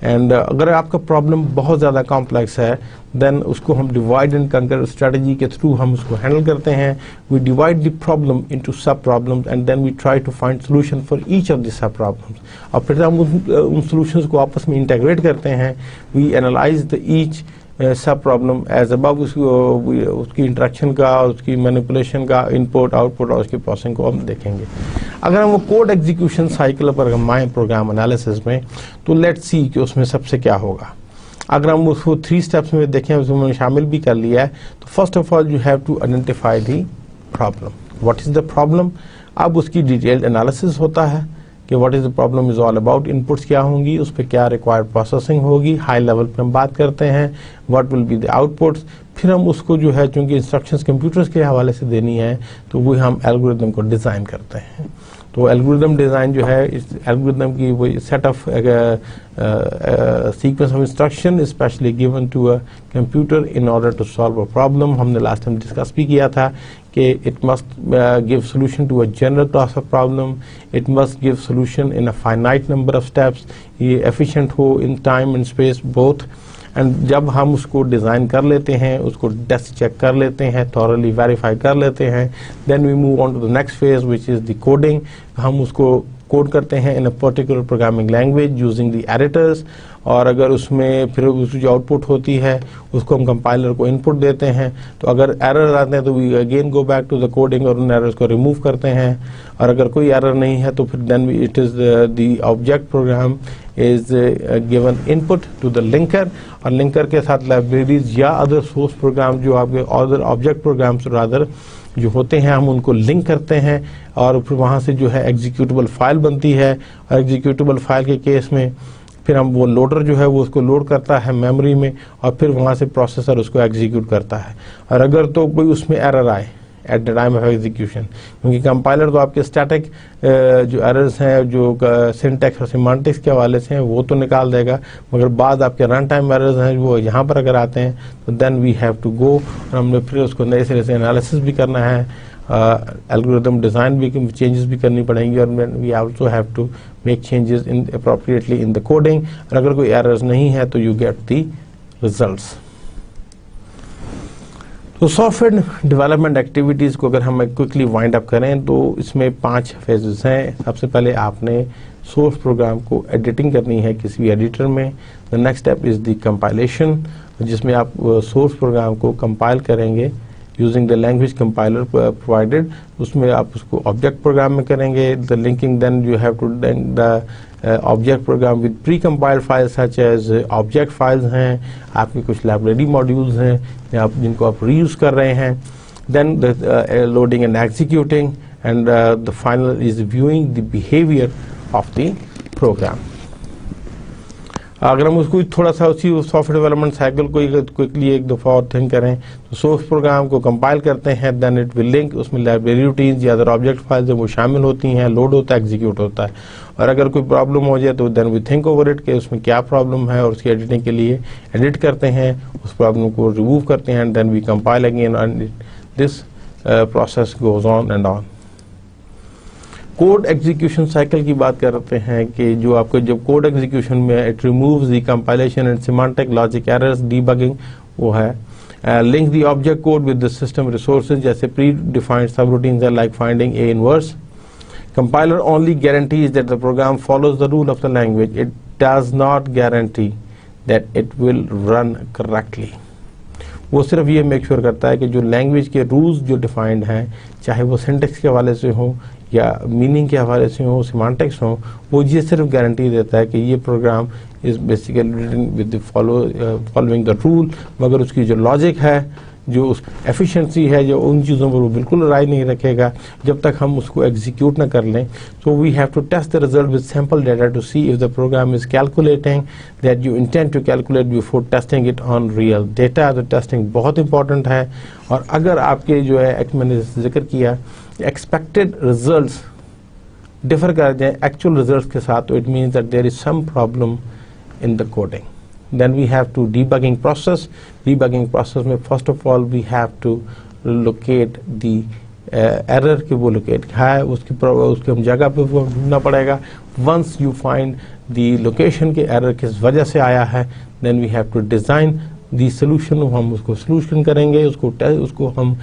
And अगर आपका प्रॉब्लम बहुत ज़्यादा कॉम्प्लेक्स है देन उसको हम डिवाइड एंड कंकर स्ट्रेटजी के थ्रू हम उसको हैंडल करते हैं. We divide the problem into sub problems and then we try to find solution for each of the sub problems. और फिर हम उन सोल्यूशंस को आपस में इंटीग्रेट करते हैं. We analyse the each sub problem as above, उसकी इंटरेक्शन का, उसकी मैनिपुलेशन का, इनपुट आउटपुट और उसकी प्रोसेसिंग को हम देखेंगे. अगर हम वो कोड एग्जीक्यूशन साइकिल पर हम आए प्रोग्राम एनालिसिस में तो लेट्स सी कि उसमें सबसे क्या होगा. अगर हम उसको 3 स्टेप्स में देखें, उसमें मैंने शामिल भी कर लिया है. तो first of all you have to identify the problem. What is the problem? अब उसकी डिटेल्ड एनालिसिस होता है कि what is the problem is all about. Inputs क्या होंगी, उस पर क्या रिक्वायर्ड प्रोसेसिंग होगी, हाई लेवल पे हम बात करते हैं. What will be the outputs. फिर हम उसको जो है चूंकि इंस्ट्रक्शंस कंप्यूटर्स के हवाले से देनी है तो वो हम एल्गोरिदम को डिज़ाइन करते हैं. तो एल्गोरिदम डिज़ाइन जो है, इस एल्गोरिदम की वो set of sequence of instruction specially given to a computer in order to solve a problem. हमने लास्ट टाइम डिस्कस भी किया था कि it must give solution to a general class of problem. It must give solution in a finite number of steps. ये efficient हो in time and space both. And जब हम उसको डिज़ाइन कर लेते हैं, उसको टेस्ट चेक कर लेते हैं, थॉरली वेरीफाई कर लेते हैं, then we move on to the next phase which is the coding. हम उसको कोड करते हैं in a particular programming language using the editors. और अगर उसमें फिर उसकी जो आउटपुट होती है उसको हम कंपाइलर को इनपुट देते हैं. तो अगर एरर आते हैं तो we again go back to the coding और उन एरर्स को रिमूव करते हैं. और अगर कोई एरर नहीं है तो फिर then it is the object program is given input to the linker. और लिंकर के साथ लाइब्रेरीज या अदर सोर्स प्रोग्राम जो आपके अदर ऑब्जेक्ट प्रोग्राम्स रादर जो होते हैं हम उनको लिंक करते हैं और फिर वहाँ से जो है एग्जीक्यूटेबल फाइल बनती है. और एग्जीक्यूटेबल फाइल के केस में फिर हम वो लोडर जो है वो उसको लोड करता है मेमोरी में और फिर वहाँ से प्रोसेसर उसको एग्जीक्यूट करता है. और अगर तो कोई उसमें एरर आए at the time of execution, क्योंकि कंपाइलर तो आपके स्टैटिक जो एरर्स हैं जो सिंटैक्स और सिमेंटिक्स के हवाले से हैं वो तो निकाल देगा, मगर बाद आपके रन टाइम एरर्स हैं वो यहाँ पर अगर आते हैं तो then we have to go और हमने फिर उसको नए सिरे से एनालिसिस भी करना है, एल्गोरिथम डिज़ाइन भी चेंजेस भी करनी पड़ेंगी और we also have to make changes in appropriately in the coding. और अगर कोई एरर्स नहीं है तो यू गेट दी रिजल्ट्स. तो सॉफ्टवेयर डेवलपमेंट एक्टिविटीज़ को अगर हम क्विकली वाइंड अप करें तो इसमें 5 फेजेस हैं. सबसे पहले आपने सोर्स प्रोग्राम को एडिटिंग करनी है किसी भी एडिटर में. The next step is the compilation, जिसमें आप सोर्स प्रोग्राम को कंपाइल करेंगे using the language compiler provided. उसमें आप उसको ऑब्जेक्ट प्रोग्राम में करेंगे. The linking then you have to the object program with pre compiled files such as object files हैं, आपके कुछ लाइब्रेरी मॉड्यूल्स हैं आप जिनको आप रीयूज कर रहे हैं. Then the loading and executing and the final is viewing the behaviour of the program. अगर हम उसको थोड़ा सा उसी सॉफ्टवेयर डेवलपमेंट साइकिल को क्विकली एक दफ़ा और थिंक करें तो सोर्स प्रोग्राम को कंपाइल करते हैं, देन इट विल लिंक, उसमें लाइब्रेरी रूटीन्स या अदर ऑब्जेक्ट फाइल्स वो शामिल होती हैं, लोड होता है, एग्जीक्यूट होता है. और अगर कोई प्रॉब्लम हो जाए तो then we think over it कि उसमें क्या प्रॉब्लम है और उसकी एडिटिंग के लिए एडिट करते हैं, उस प्रॉब्लम को रिमूव करते हैं, then we compile again and this process goes on and on. Code execution cycle की बात करते हैं कि जो आपको जब कोड एग्जीक्यूशन में it removes the compilation and semantic logic errors, debugging वो है. Link the object code with the system resources, जैसे pre defined subroutines are like finding a inverse. Compiler only guarantees that the program follows the rule of the language. It does not guarantee that it will run correctly. वो सिर्फ ये make sure करता है कि जो language के rules जो defined हैं, चाहे वो सिंटेक्स के हवाले से हो या मीनिंग के हवाले से हो, सिमेंटिक्स हो, वो ये सिर्फ गारंटी देता है कि ये program is basically written with the following the rule. मगर उसकी जो लॉजिक है जो एफिशिएंसी है जो उन चीज़ों पर वो बिल्कुल राय नहीं रखेगा जब तक हम उसको एग्जीक्यूट ना कर लें. So we have to test the result with sample data to see if the program is calculating that you intend to calculate before testing it on real data. तो टेस्टिंग बहुत इंपॉर्टेंट है. और अगर आपके जो है मैंने जिक्र किया एक्सपेक्टेड रिजल्ट्स डिफर कर जाए एक्चुअल रिजल्ट्स के साथ, तो it means that there is some problem in the coding. Then we have to debugging process. Debugging process में first of all we have to locate the error कि वो locate है उसकी हम जगह पे वो ढूंढना पड़ेगा. Once you find the location के error किस वजह से आया है, then we have to design the solution. हम उसको solution करेंगे, उसको हम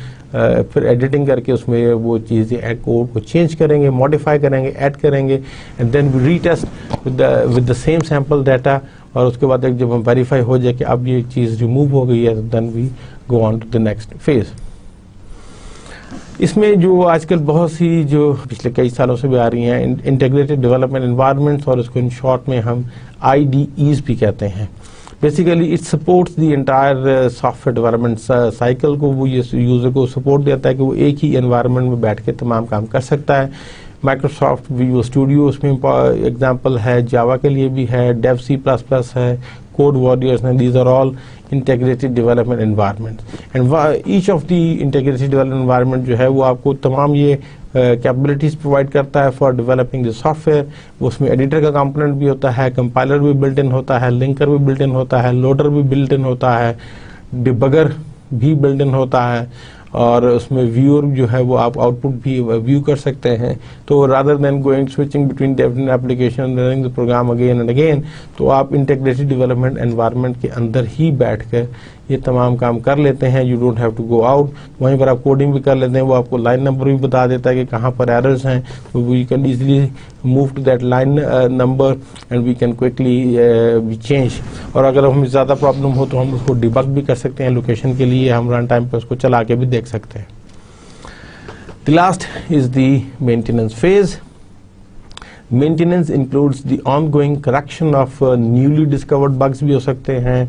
फिर एडिटिंग करके उसमें वो चीज़ें कोड को चेंज करेंगे, मॉडिफाई करेंगे, ऐड करेंगे, and then we retest with the same sample data. और उसके बाद जब हम वेरीफाई हो जाए कि अब ये चीज़ रिमूव हो गई है, then we go on to the next phase. इसमें जो आजकल बहुत सी जो पिछले कई सालों से भी आ रही हैं इंटीग्रेटेड डेवलपमेंट एनवायरनमेंट्स, और इसको इन शॉर्ट में हम IDEs भी कहते हैं. Basically it supports the entire software development cycle को. वो ये यूज़र को सपोर्ट देता है कि वो एक ही एनवायरनमेंट में बैठ के तमाम काम कर सकता है. माइक्रोसॉफ्ट विजुअल स्टूडियो उसमें एग्जांपल है, जावा के लिए भी है, डेव C++ है, कोड वॉरियर्स हैं. These are all integrated development environment. And each of the integrated development environment जो है वो आपको तमाम ये कैपेबिलिटीज़ प्रोवाइड करता है फॉर डेवलपिंग द सॉफ्टवेयर. उसमें एडिटर का कंपोनेंट भी होता है, कंपाइलर भी बिल्ट इन होता है, लिंकर भी बिल्ट इन होता है, लोडर भी बिल्ट इन होता है, डिबगर भी बिल्ट इन होता है, और उसमें व्यूअर जो है वो आप आउटपुट भी व्यू कर सकते हैं. तो rather than going switching between different application running the program again and again, तो आप इंटीग्रेटेड डेवलपमेंट एनवायरनमेंट के अंदर ही बैठकर ये तमाम काम कर लेते हैं. You don't have to go out. वहीं पर आप कोडिंग भी कर लेते हैं, वो आपको लाइन नंबर भी बता देता है कि कहाँ पर एरर्स हैं, तो we can easily move to that line number and we can quickly change. और अगर हमें ज़्यादा प्रॉब्लम हो तो हम उसको डिबग भी कर सकते हैं लोकेशन के लिए, हम रन टाइम पर उसको चला के भी देख सकते हैं. The last is the maintenance phase. Maintenance includes the ongoing correction of newly discovered bugs भी हो सकते हैं,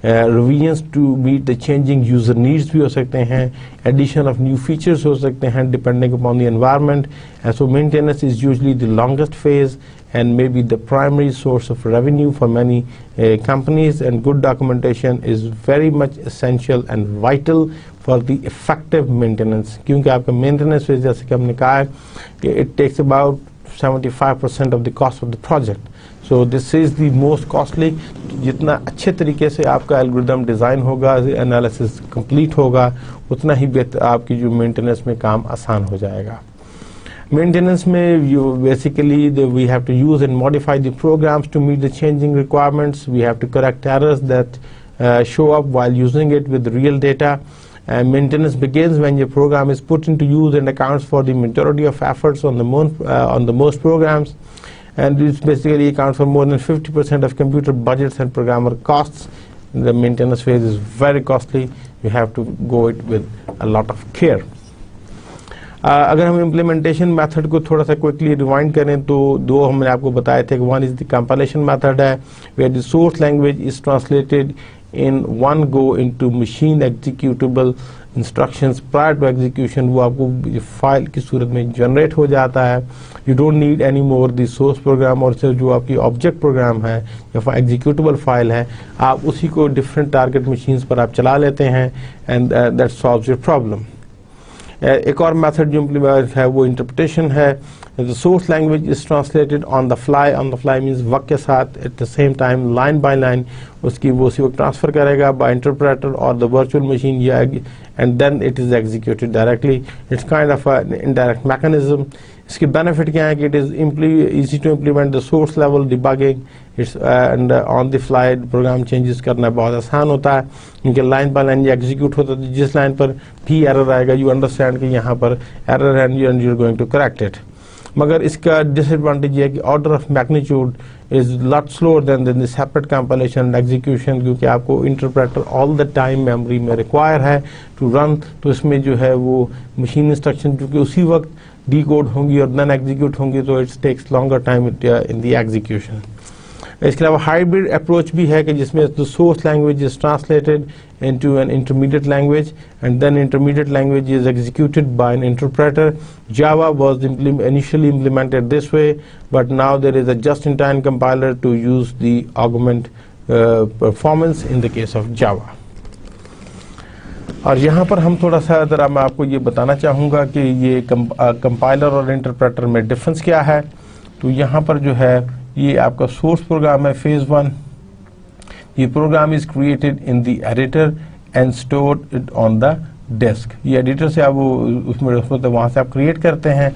revisions to meet the changing user needs भी हो सकते हैं, एडिशन ऑफ न्यू फीचर्स हो सकते हैं depending upon the environment. So maintenance is usually the longest phase and may be the primary source of revenue for many companies, and good documentation is very much essential and vital for the effective maintenance. क्योंकि आपका maintenance phase जैसे कि हमने कहा है कि it takes about 75% of the cost of the project. So this is the most costly. जितना अच्छे तरीके से आपका एल्गोरिथम डिज़ाइन होगा, एनालिसिस कंप्लीट होगा, उतना ही बेहतर आपकी जो मेंटेनेंस में काम आसान हो जाएगा. Maintenance में you basically we have to use and modify the programs to meet the changing requirements. We have to correct errors that show up while using it with real data. Maintenance begins when your program is put into use and accounts for the majority of efforts on the most programs. And this basically accounts for more than 50% of computer budgets and programmer costs. The maintenance phase is very costly. You have to go it with a lot of care. अगर हम implementation method को थोड़ा सा quickly rewind करें तो दो हमने आपको बताए थे कि one is the compilation method है, where the source language is translated in one go into machine executable instructions prior to execution. वो आपको फाइल की सूरत में जनरेट हो जाता है. You don't need any more the source program, और से जो आपकी ऑब्जेक्ट प्रोग्राम है या एग्जीक्यूटेबल फाइल है आप उसी को डिफरेंट टारगेट मशीन्स पर आप चला लेते हैं and that solves your problem. एक और मेथड जो इम्प्लीमेंट है वो इंटरप्रिटेशन है. The source language is translated on the fly. On the fly means वक्त के साथ at the same time line by line उसकी वो उसी वक्त ट्रांसफर करेगा बाय इंटरप्रेटर और द वर्चुअल मशीन, या and then it is executed directly. It's kind of indirect mechanism. इसके बेनिफिट क्या है कि it is easy to implement the source level debugging. It's and on the fly program changes करना बहुत आसान होता है क्योंकि लाइन बाय लाइन ये एग्जीक्यूट होता है. जिस लाइन पर भी एरर आएगा यू अंडरस्टैंड कि यहाँ पर एरर है and you are going to correct it. मगर इसका डिसएडवांटेज ये है कि order of magnitude is lot slower than the separate compilation and execution, क्योंकि आपको interpreter all the time memory में रिक्वायर है टू रन. तो इसमें जो है वो मशीन इंस्ट्रक्शन जो कि उसी वक्त डी कोड होंगी और देन एग्जीक्यूट होंगी, तो it's takes longer time in the execution. इसके अलावा हाइब्रिड अप्रोच भी है कि जिसमें the source language is translated into an intermediate language and then intermediate language is executed by an interpreter. Java was initially implemented this way, but now there is a just-in-time compiler to use the augment performance in the case of Java. और यहाँ पर हम थोड़ा सा ज़रा मैं आपको ये बताना चाहूँगा कि ये कंपाइलर और इंटरप्रेटर में डिफरेंस क्या है। तो यहाँ पर जो है ये आपका सोर्स प्रोग्राम है फेज़ 1। ये program is created in the editor and stored it on the disk. ये एडिटर से आप वो उसमें तो वहाँ से आप क्रिएट करते हैं।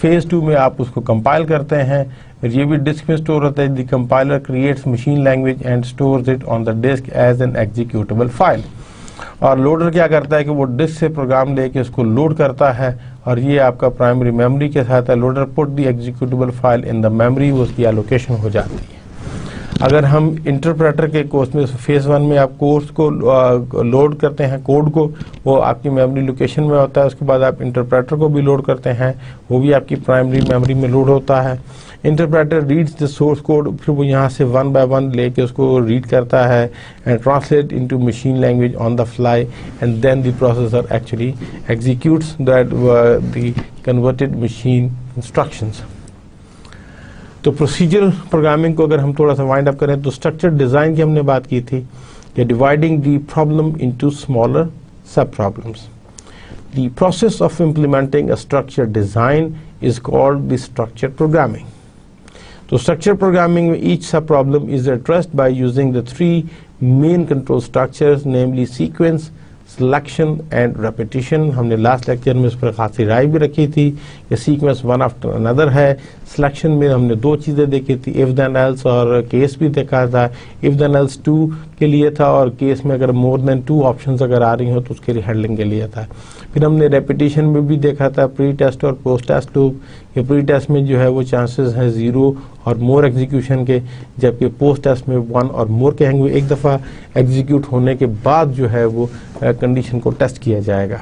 फेज़ 2 में आप उसको कंपाइल करते हैं, ये भी डिस्क में स्टोर होता है। The compiler creates machine language and stores it on the disk as an executable file. और लोडर क्या करता है कि वो डिस्क से प्रोग्राम लेके उसको लोड करता है और ये आपका प्राइमरी मेमोरी के साथ है। Loader put the executable file in the memory, उसकी एलोकेशन हो जाती है। अगर हम इंटरप्रेटर के कोर्स में फेज़ 1 में आप कोर्स को लोड करते हैं, कोड को, वो आपकी मेमोरी लोकेशन में होता है। उसके बाद आप इंटरप्रेटर को भी लोड करते हैं, वो भी आपकी प्राइमरी मेमोरी में लोड होता है। Interpreter reads the source code, फिर वो यहाँ से 1 बाय 1 लेके उसको रीड करता है and translate into machine language on the fly and then the processor actually executes that the converted machine instructions. तो प्रोसीजरल प्रोग्रामिंग को अगर हम थोड़ा सा वाइंड अप करें तो स्ट्रक्चर डिज़ाइन की हमने बात की थी कि dividing the problem into smaller sub problems. The process of implementing a structure design is called the structure programming. तो स्ट्रक्चर प्रोग्रामिंग में each sub problem is addressed by using the 3 main control structures, namely sequence, selection and repetition. हमने last lecture में उस पर खासी राय भी रखी थी कि सीक्वेंस वन आफ्टर अनदर है। सिलेक्शन में हमने 2 चीज़ें देखी थी, इफ देन एल्स और केस भी देखा था। इफ देन एल्स 2 के लिए था और केस में अगर मोर देन 2 ऑप्शंस अगर आ रही हो तो उसके लिए हैंडलिंग के लिए था। फिर हमने रेपिटेशन में भी देखा था प्री टेस्ट और पोस्ट टेस्ट लूप। ये प्री टेस्ट में जो है वो चांसेस हैं 0 और मोर एग्जीक्यूशन के, जबकि पोस्ट टेस्ट में 1 और मोर कहेंगे। एक दफ़ा एग्जीक्यूट होने के बाद जो है वो कंडीशन को टेस्ट किया जाएगा।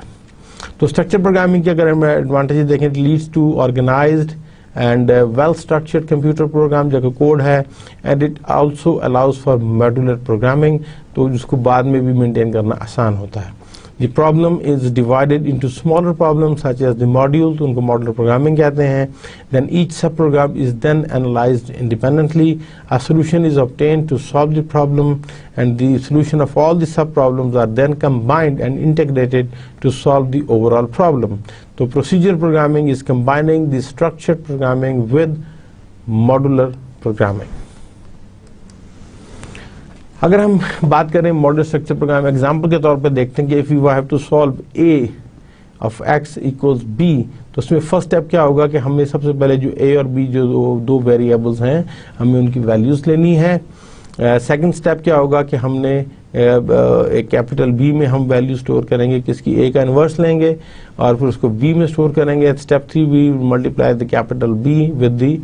तो स्ट्रक्चर प्रोग्रामिंग के अगर हम एडवांटेज देखें, leads to organised and well structured computer program जो कोड है, and it also allows for modular programming, तो जिसको बाद में भी मेंटेन करना आसान होता है। The problem is divided into smaller problems such as the modules, तो उनको modular programming कहते हैं। Then each subprogram is then analyzed independently. A solution is obtained to solve the problem, and the solution of all the subproblems are then combined and integrated to solve the overall problem. So procedural programming is combining the structured programming with modular programming. अगर हम बात करें model structure programme example के तौर पर देखते हैं कि if you have to solve a of x equals b, तो उसमें फर्स्ट स्टेप क्या होगा कि हमें सबसे पहले जो ए और बी जो दो वेरिएबल्स हैं हमें उनकी वैल्यूज़ लेनी है। सेकंड स्टेप क्या होगा कि हमने एक कैपिटल बी में हम वैल्यू स्टोर करेंगे, किसकी ए का इन्वर्स लेंगे और फिर उसको बी में स्टोर करेंगे। Step 3 we multiply the capital b with the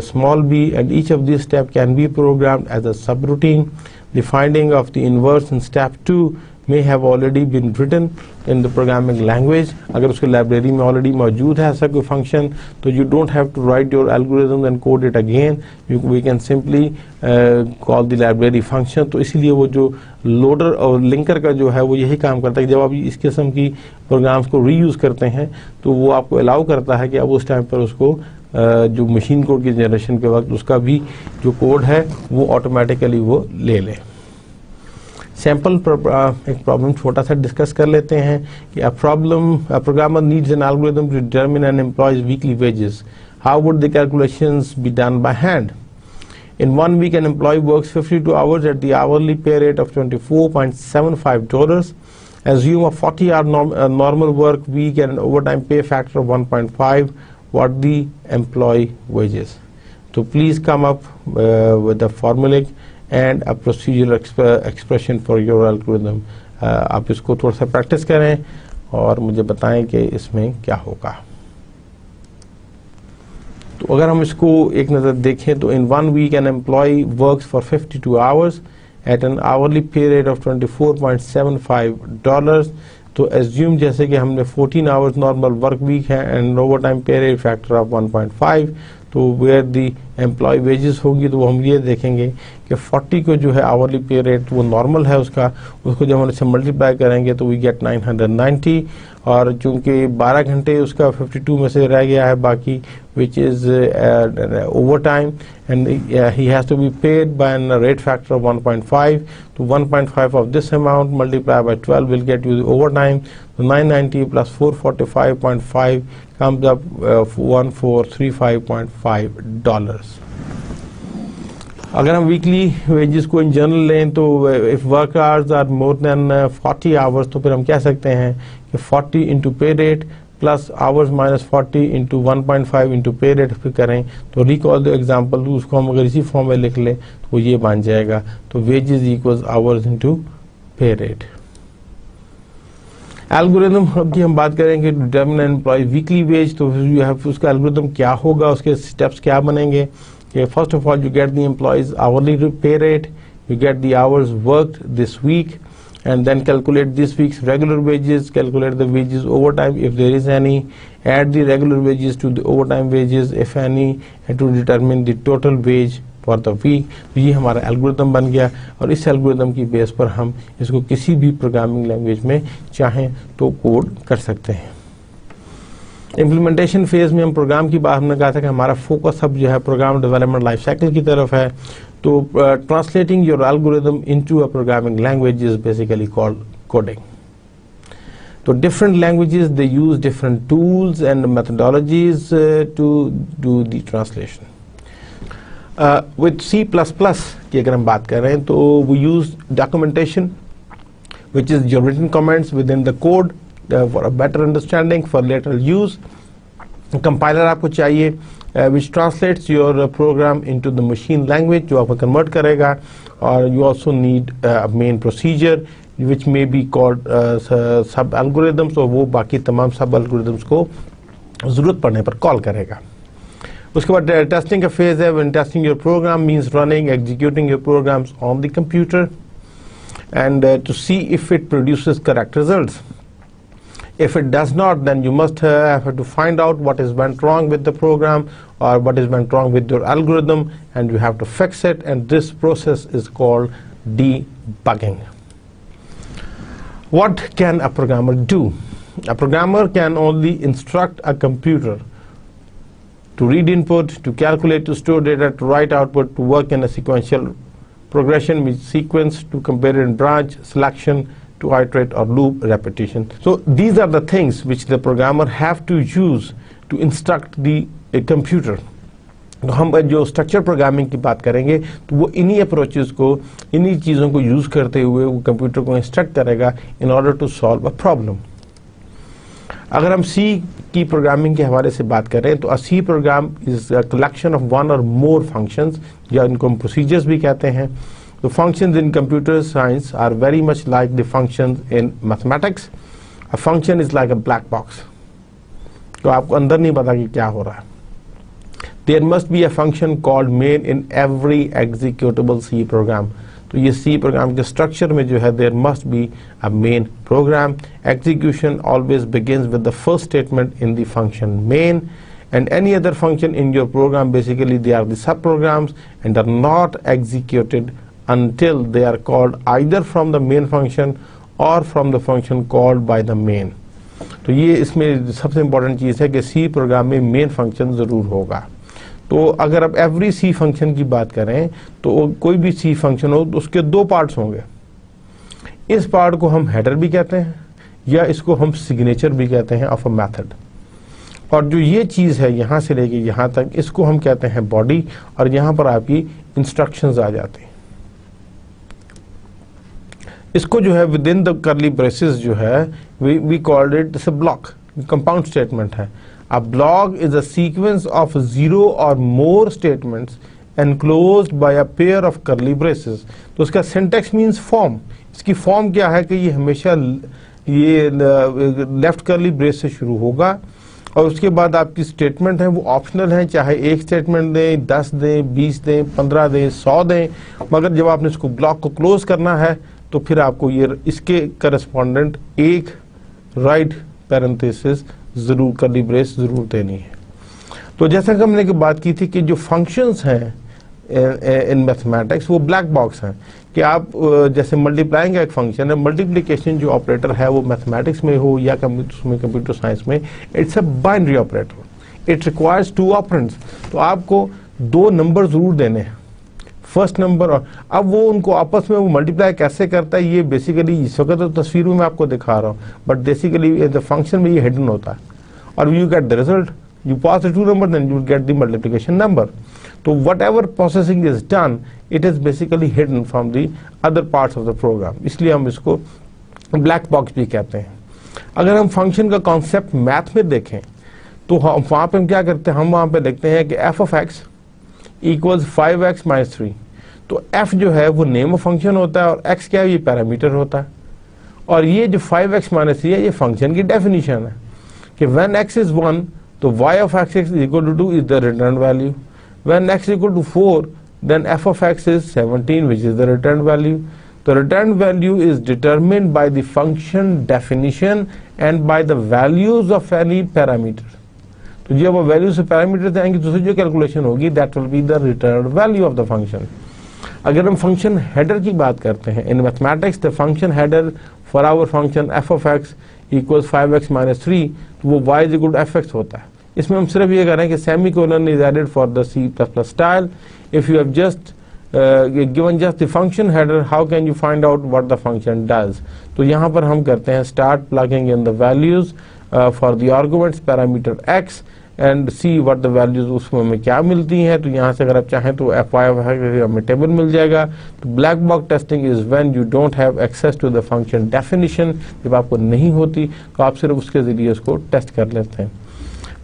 small b, and each of these steps can be programmed as a subroutine. The finding of the inverse in step 2 may have already been written in the programming language. अगर उसके library में already मौजूद है ऐसा कोई function, तो you don't have to write your algorithm and code it again. We can simply call the library function. तो इसीलिए वो जो लोडर और लिंकर का जो है वो यही काम करता है कि जब आप इस किस्म की प्रोग्राम्स को रीयूज़ करते हैं तो वो आपको अलाउ करता है कि आप उस टाइम पर उसको जो मशीन कोड की जनरेशन के वक्त उसका भी जो कोड है वो ऑटोमेटिकली वो ले ले। सैम्पल एक प्रॉब्लम छोटा सा डिस्कस कर लेते हैं कि a programmer needs an algorithm to determine an employees weekly wages. How would the calculations be done by hand? In 1 week, an employee works 52 hours at the hourly pay rate of $24.75. Assume a 40-hour normal work week and an overtime pay factor of 1.5. What the employee wages? So please come up with a formulaic and a procedural expression for your algorithm. आप इसको थोड़ा सा practice करें और मुझे बताएं कि इसमें क्या होगा। तो अगर हम इसको एक नज़र देखें तो in 1 week an employee works for 52 hours at an hourly pay rate of $24.75. तो एज्यूम जैसे कि हमने 14 आवर्स नॉर्मल वर्क वीक है एंड ओवर टाइम पे रेट फैक्टर ऑफ 1.5, तो वेयर दी एम्प्लॉय वेजेस होगी तो हम ये देखेंगे कि 40 को जो है आवरली पे रेट वो नॉर्मल है उसका, उसको जब हम इससे मल्टीप्लाई करेंगे तो वी गेट 990, और चूंकि 12 घंटे उसका 52 में से रह गया है बाकी, which is overtime, and he has to be paid by a rate factor of 1.5. So 1.5 of this amount multiplied by 12 will get you the overtime. So 990 plus 445.5 comes up $1435.5. अगर हम वीकली वेजेस को इन general लें तो if work hours are more than 40 hours तो फिर हम कह सकते हैं कि 40 इंटू पे rate plus hours minus 40 into 1.5 into पे रेट फिर करें तो रिकॉल द एग्जाम्पल, उसको हम अगर इसी फॉर्म में लिख लें तो वो ये बन जाएगा, तो वेजेस इक्वल्स आवर्स इंटू पे रेट। एल्गोरिथम की हम बात करेंगे डिटरमिन एम्प्लॉय वीकली वेज, तो उसका एल्गोरिथम क्या होगा, उसके स्टेप्स क्या बनेंगे कि first of all you get the employees hourly पे rate, you get the hours worked this week, and then calculate this week's regular wages, calculate the wages overtime if there is any, add the regular wages to the overtime wages if any, and to determine the total wage for the week। तो ये हमारा algorithm बन गया, और इस algorithm की base पर हम इसको किसी भी प्रोग्रामिंग लैंग्वेज में चाहें तो कोड कर सकते हैं। इम्प्लीमेंटेशन फेज में हम प्रोग्राम की बात, हमने कहा था कि हमारा फोकस अब जो है प्रोग्राम डेवलपमेंट लाइफ साइकिल की तरफ है, तो translating your algorithm into a programming language is basically called coding. तो different languages they use different tools and methodologies to do the translation. With C++ की अगर हम बात कर रहे हैं तो we use documentation which is your written comments within the code for a better understanding for later use. Compiler आपको चाहिए which translates your program into the machine language, जो आपको convert करेगा, और you also need a main procedure which may be called sub algorithms, और वो बाकी तमाम sub algorithms को ज़रूरत पड़ने पर कॉल करेगा। उसके बाद टेस्टिंग का फेज है, when testing your program means running, executing your programs on the computer and to see if it produces correct results. If it does not, then you must have to find out what is went wrong with the program or what is went wrong with your algorithm, and you have to fix it, and this process is called debugging. What can a programmer do? A programmer can only instruct a computer to read input, to calculate, to store data, to write output, to work in a sequential progression with sequence, to compare and branch, selection, to iterate or loop, repetition. So these are the things which the programmer have to use to instruct the computer. तो हम जो structure programming की बात करेंगे तो वो इन्हीं approaches को, इन्हीं चीज़ों को यूज़ करते हुए वो कंप्यूटर को इंस्ट्रक्ट करेगा in order to solve a problem. अगर हम C की प्रोग्रामिंग के हवाले से बात करें तो C program is a collection of one or more functions, या इनको हम प्रोसीजर्स भी कहते हैं। The functions in computer science are very much like the functions in mathematics. A function is like a black box. तो आपको अंदर नहीं पता कि क्या हो रहा है। There must be a function called main in every executable C program. तो ये C program के structure में जो है there must be a main program. Execution always begins with the first statement in the function main, and any other function in your program basically they are the subprograms and are not executed until they are called either from the main function or from the function called by the main. तो ये इसमें सबसे important चीज़ है कि C programme में main function ज़रूर होगा। तो अगर आप एवरी C फंक्शन की बात करें तो कोई भी C फंक्शन हो तो उसके दो पार्ट्स होंगे। इस पार्ट को हम हेडर भी कहते हैं या इसको हम सिग्नेचर भी कहते हैं ऑफ अ मेथड, और जो ये चीज़ है यहाँ से लेके यहाँ तक इसको हम कहते हैं बॉडी, और यहाँ पर आपकी इंस्ट्रक्शंस आ जाती हैं। इसको जो है within the curly braces जो है we called it this a block, compound statement है। A block is a sequence of 0 or more statements enclosed by a pair of curly braces. तो उसका सिंटैक्स मींस फॉर्म। इसकी form क्या है कि ये हमेशा ये लेफ्ट करली ब्रेस से शुरू होगा, और उसके बाद आपकी स्टेटमेंट है वो ऑप्शनल है, चाहे एक स्टेटमेंट दें, 10 दें, 20 दें, 15 दें, 100 दें, मगर जब आपने इसको ब्लॉक को क्लोज करना है तो फिर आपको ये इसके करस्पॉन्डेंट एक राइट पैरेंथेसिस जरूर करली ब्रेस जरूर देनी है। तो जैसा कि हमने बात की थी कि जो फंक्शंस हैं इन मैथमेटिक्स वो ब्लैक बॉक्स हैं, कि आप जैसे मल्टीप्लाइंग का एक फंक्शन है, मल्टीप्लिकेशन जो ऑपरेटर है वो मैथमेटिक्स में हो या कंप्यूटर साइंस में, it's a binary operator, it requires 2 operands. तो आपको 2 नंबर जरूर देने हैं, फर्स्ट नंबर, और अब वो उनको आपस में वो मल्टीप्लाई कैसे करता है ये बेसिकली इस वक्त तो तस्वीर में मैं आपको दिखा रहा हूँ, बट बेसिकली द फंक्शन में ये हिडन होता है, और you get the result, you pass the 2 number, then you will get the multiplication number. So whatever processing is done, it is basically hidden from the other parts of the program. इसलिए हम इसको black box भी कहते हैं। अगर हम function का concept math में देखें तो हम वहाँ पे हम क्या करते हैं, हम वहाँ पे देखते हैं कि f of x equals 5x minus 3। तो f जो है वो नेम ऑफ फंक्शन होता है और x क्या है, ये पैरामीटर होता है, और ये जो 5x minus 3 है ये फंक्शन की डेफिनेशन है कि when x is 1 तो y of x is equal to 2 is the return value. When x is equal to 4, then f of x is 17, which is the return value. The return value is determined by the function definition and by the values of any parameter. तो जब वो value से parameter देंगे तो जो calculation होगी that will be the return value of the function. अगर हम फंक्शन हेडर की बात करते हैं in mathematics, the function header for our function f of x equals 5x minus 3, तो वो y is equal to fx होता है। इसमें हम सिर्फ ये कह रहे हैं कि semicolon is added for the C++ style. If you have just given just the function header, how can you find out what the function does. तो यहाँ पर हम करते हैं start plugging in the values for the arguments parameter x and see what the values उसमें हमें क्या मिलती हैं। तो यहाँ से अगर आप चाहें तो fy हमें टेबल मिल जाएगा। तो black box testing is when you don't have access to the function definition, जब आपको नहीं होती तो आप सिर्फ उसके जरिए उसको टेस्ट कर लेते हैं।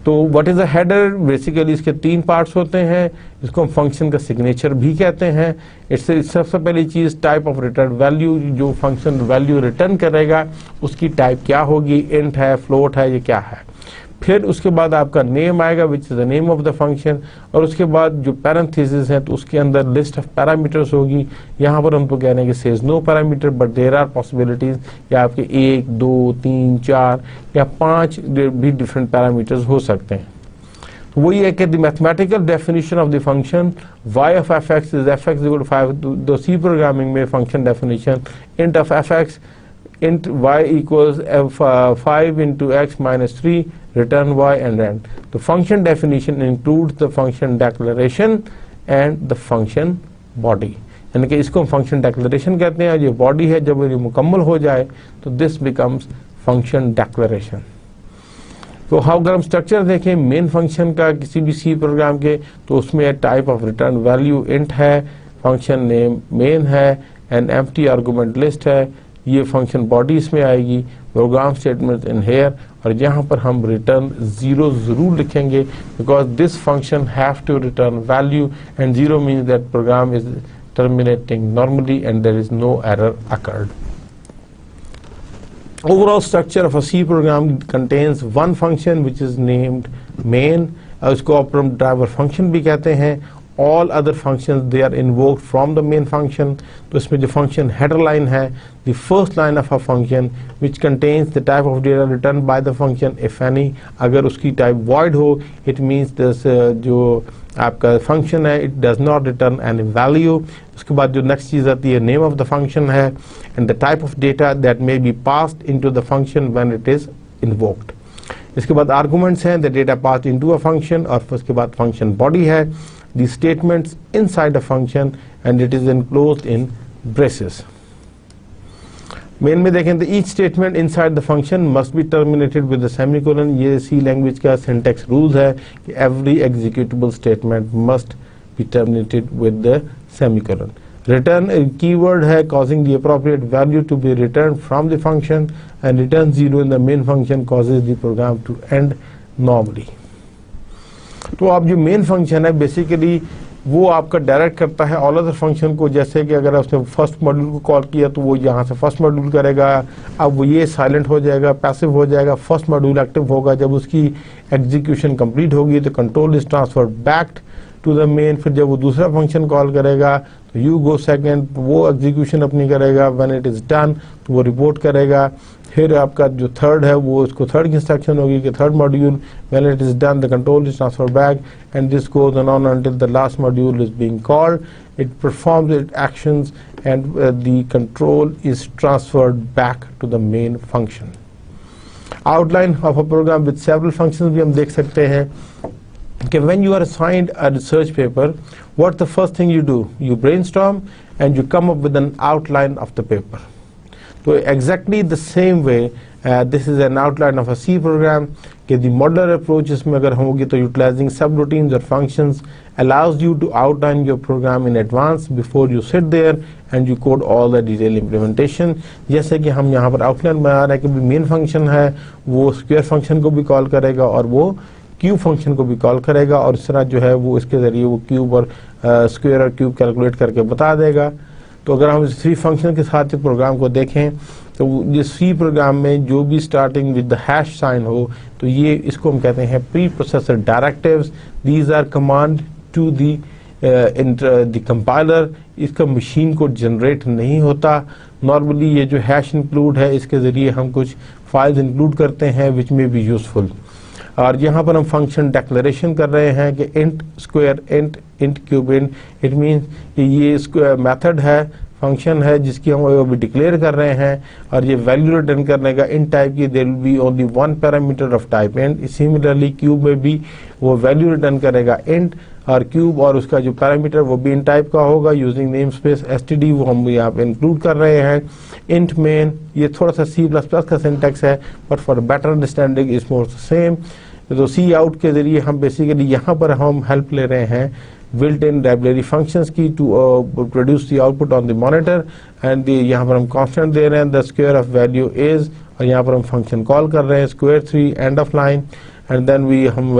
तो what is a header, basically इसके 3 पार्ट्स होते हैं। इसको हम फंक्शन का सिग्नेचर भी कहते हैं। इससे सबसे पहली चीज टाइप ऑफ रिटर्न वैल्यू, जो फंक्शन वैल्यू रिटर्न करेगा उसकी टाइप क्या होगी, इंट है, फ्लोट है, ये क्या है। फिर उसके बाद आपका नेम आएगा विच is the name of the function, और उसके बाद जो पैरेंथेसिस है तो उसके अंदर लिस्ट ऑफ पैरामीटर्स होगी। यहाँ पर हम तो कह रहे हैं कि says no parameter but there are possibilities कि आपके 1, 2, 3, 4 या 5 भी डिफरेंट पैरामीटर्स हो सकते हैं। तो वही है कि the mathematical definition of the function y of fx is fx equal to 5। दो सी प्रोग्रामिंग में function definition int of fx int y equals 5 into x minus 3 return y and end. The function definition includes the function declaration and the function body. यानी कि इसको हम function declaration कहते हैं। ये body है, जब ये मुकम्मल हो जाए तो दिस बिकम्स फंक्शन डेक्लेरेशन। तो अगर हम स्ट्रक्चर देखें मेन फंक्शन का किसी भी सी प्रोग्राम के, तो उसमें type of return value int है, फंक्शन नेम मेन है एंड एम्प्टी आर्गुमेंट लिस्ट है। ये फंक्शन बॉडी इसमें आएगी, प्रोग्राम स्टेटमेंट इन हेयर, और यहाँ पर हम रिटर्न 0 जरूर लिखेंगे because this function have to return value and 0 means that program is terminating normally and there is no error occurred. Overall structure of a C program contains one function which is named main, उसको ऑपरेम driver function भी कहते हैं। all other functions they are invoked from the main function। तो इसमें जो function header line है, the first line of a function which contains the type of data returned by the function if any। अगर उसकी type void हो, it means this जो आपका function है it does not return any value। उसके बाद जो next चीज़ आती है name of the function है and the type of data that may be passed into the function when it is invoked। इसके बाद arguments हैं, the data passed into a function, और उसके बाद function body है, the statements inside a function and it is enclosed in braces। Main में देखें तो each statement inside the function must be terminated with a semicolon। ये C language का syntax rule है कि every executable statement must be terminated with the semicolon। return keyword है causing the appropriate value to be returned from the function and return 0 in the main function causes the program to end normally। तो आप जो main function है basically वो आपका direct करता है all other function को। जैसे कि अगर उसने फर्स्ट मॉड्यूल को कॉल किया तो वो यहाँ से फर्स्ट मॉड्यूल करेगा, अब वो ये साइलेंट हो जाएगा, पैसिव हो जाएगा, फर्स्ट मॉड्यूल एक्टिव होगा। जब उसकी एग्जीक्यूशन कंप्लीट होगी तो control is transfer back to the main, फिर जब वो दूसरा फंक्शन कॉल करेगा तो यू गो सेकेंड, वो एग्जीक्यूशन अपनी करेगा, व्हेन इट इज डन तो वो रिपोर्ट करेगा। फिर आपका जो थर्ड है वो उसको थर्ड की इंस्ट्रक्शन होगी कि third module when it is done the control is transfer back and this goes on until the last module is being called, it performs it actions and the control is transferred back to the main function. Outline of a program with several functions भी हम देख सकते हैं कि when you are assigned a research paper, what the first thing you do? You brainstorm and you come up with an outline of the paper. So exactly the same way, this is an outline of a C program कि the modular approach इसमें अगर होगी तो utilizing subroutines or functions allows you to outline your program in advance before you sit there and you code all the detailed implementation. जैसे कि हम यहाँ पर outline बना रहे हैं कि मेन फंक्शन है वो स्क्वायर फंक्शन को भी कॉल करेगा और वो क्यूब फंक्शन को भी कॉल करेगा और इस तरह जो है वो इसके ज़रिए वो क्यूब और स्क्वायर और क्यूब कैलकुलेट करके बता देगा। तो अगर हम इस 3 फंक्शन के साथ प्रोग्राम को देखें तो ये सी प्रोग्राम में जो भी starting with the hash sign हो तो ये इसको हम कहते हैं preprocessor directives. These are command to the compiler. इसका मशीन को जनरेट नहीं होता। नॉर्मली ये जो हैश इंक्लूड है इसके ज़रिए हम कुछ फाइल्स इंक्लूड करते हैं विच में बी यूजफुल। और यहाँ पर हम फंक्शन डिक्लेरेशन कर रहे हैं कि int square int cube int, it means कि ये स्क्वायर मेथड है, फंक्शन है जिसकी हम अभी डिक्लेयर कर रहे हैं और ये वैल्यू रिटर्न करने का इन टाइप की there will be only 1 parameter of type int. Similarly cube में भी वो वैल्यू रिटर्न करेगा इंट और क्यूब और उसका जो पैरामीटर वो भी इन टाइप का होगा यूजिंग नेम स्पेस एसटीडी, वो हम यहाँ पे इंक्लूड कर रहे हैं। इंट मेन ये थोड़ा सा C++ का सिंटैक्स है but for better understanding is more same. तो सी आउट के जरिए हम बेसिकली यहाँ पर हम हेल्प ले रहे हैं built in library functions की to produce the output on the monitor and यहाँ पर हम constant दे रहे हैं the square of value is और यहाँ पर हम function call कर रहे हैं square 3 end of line and then हम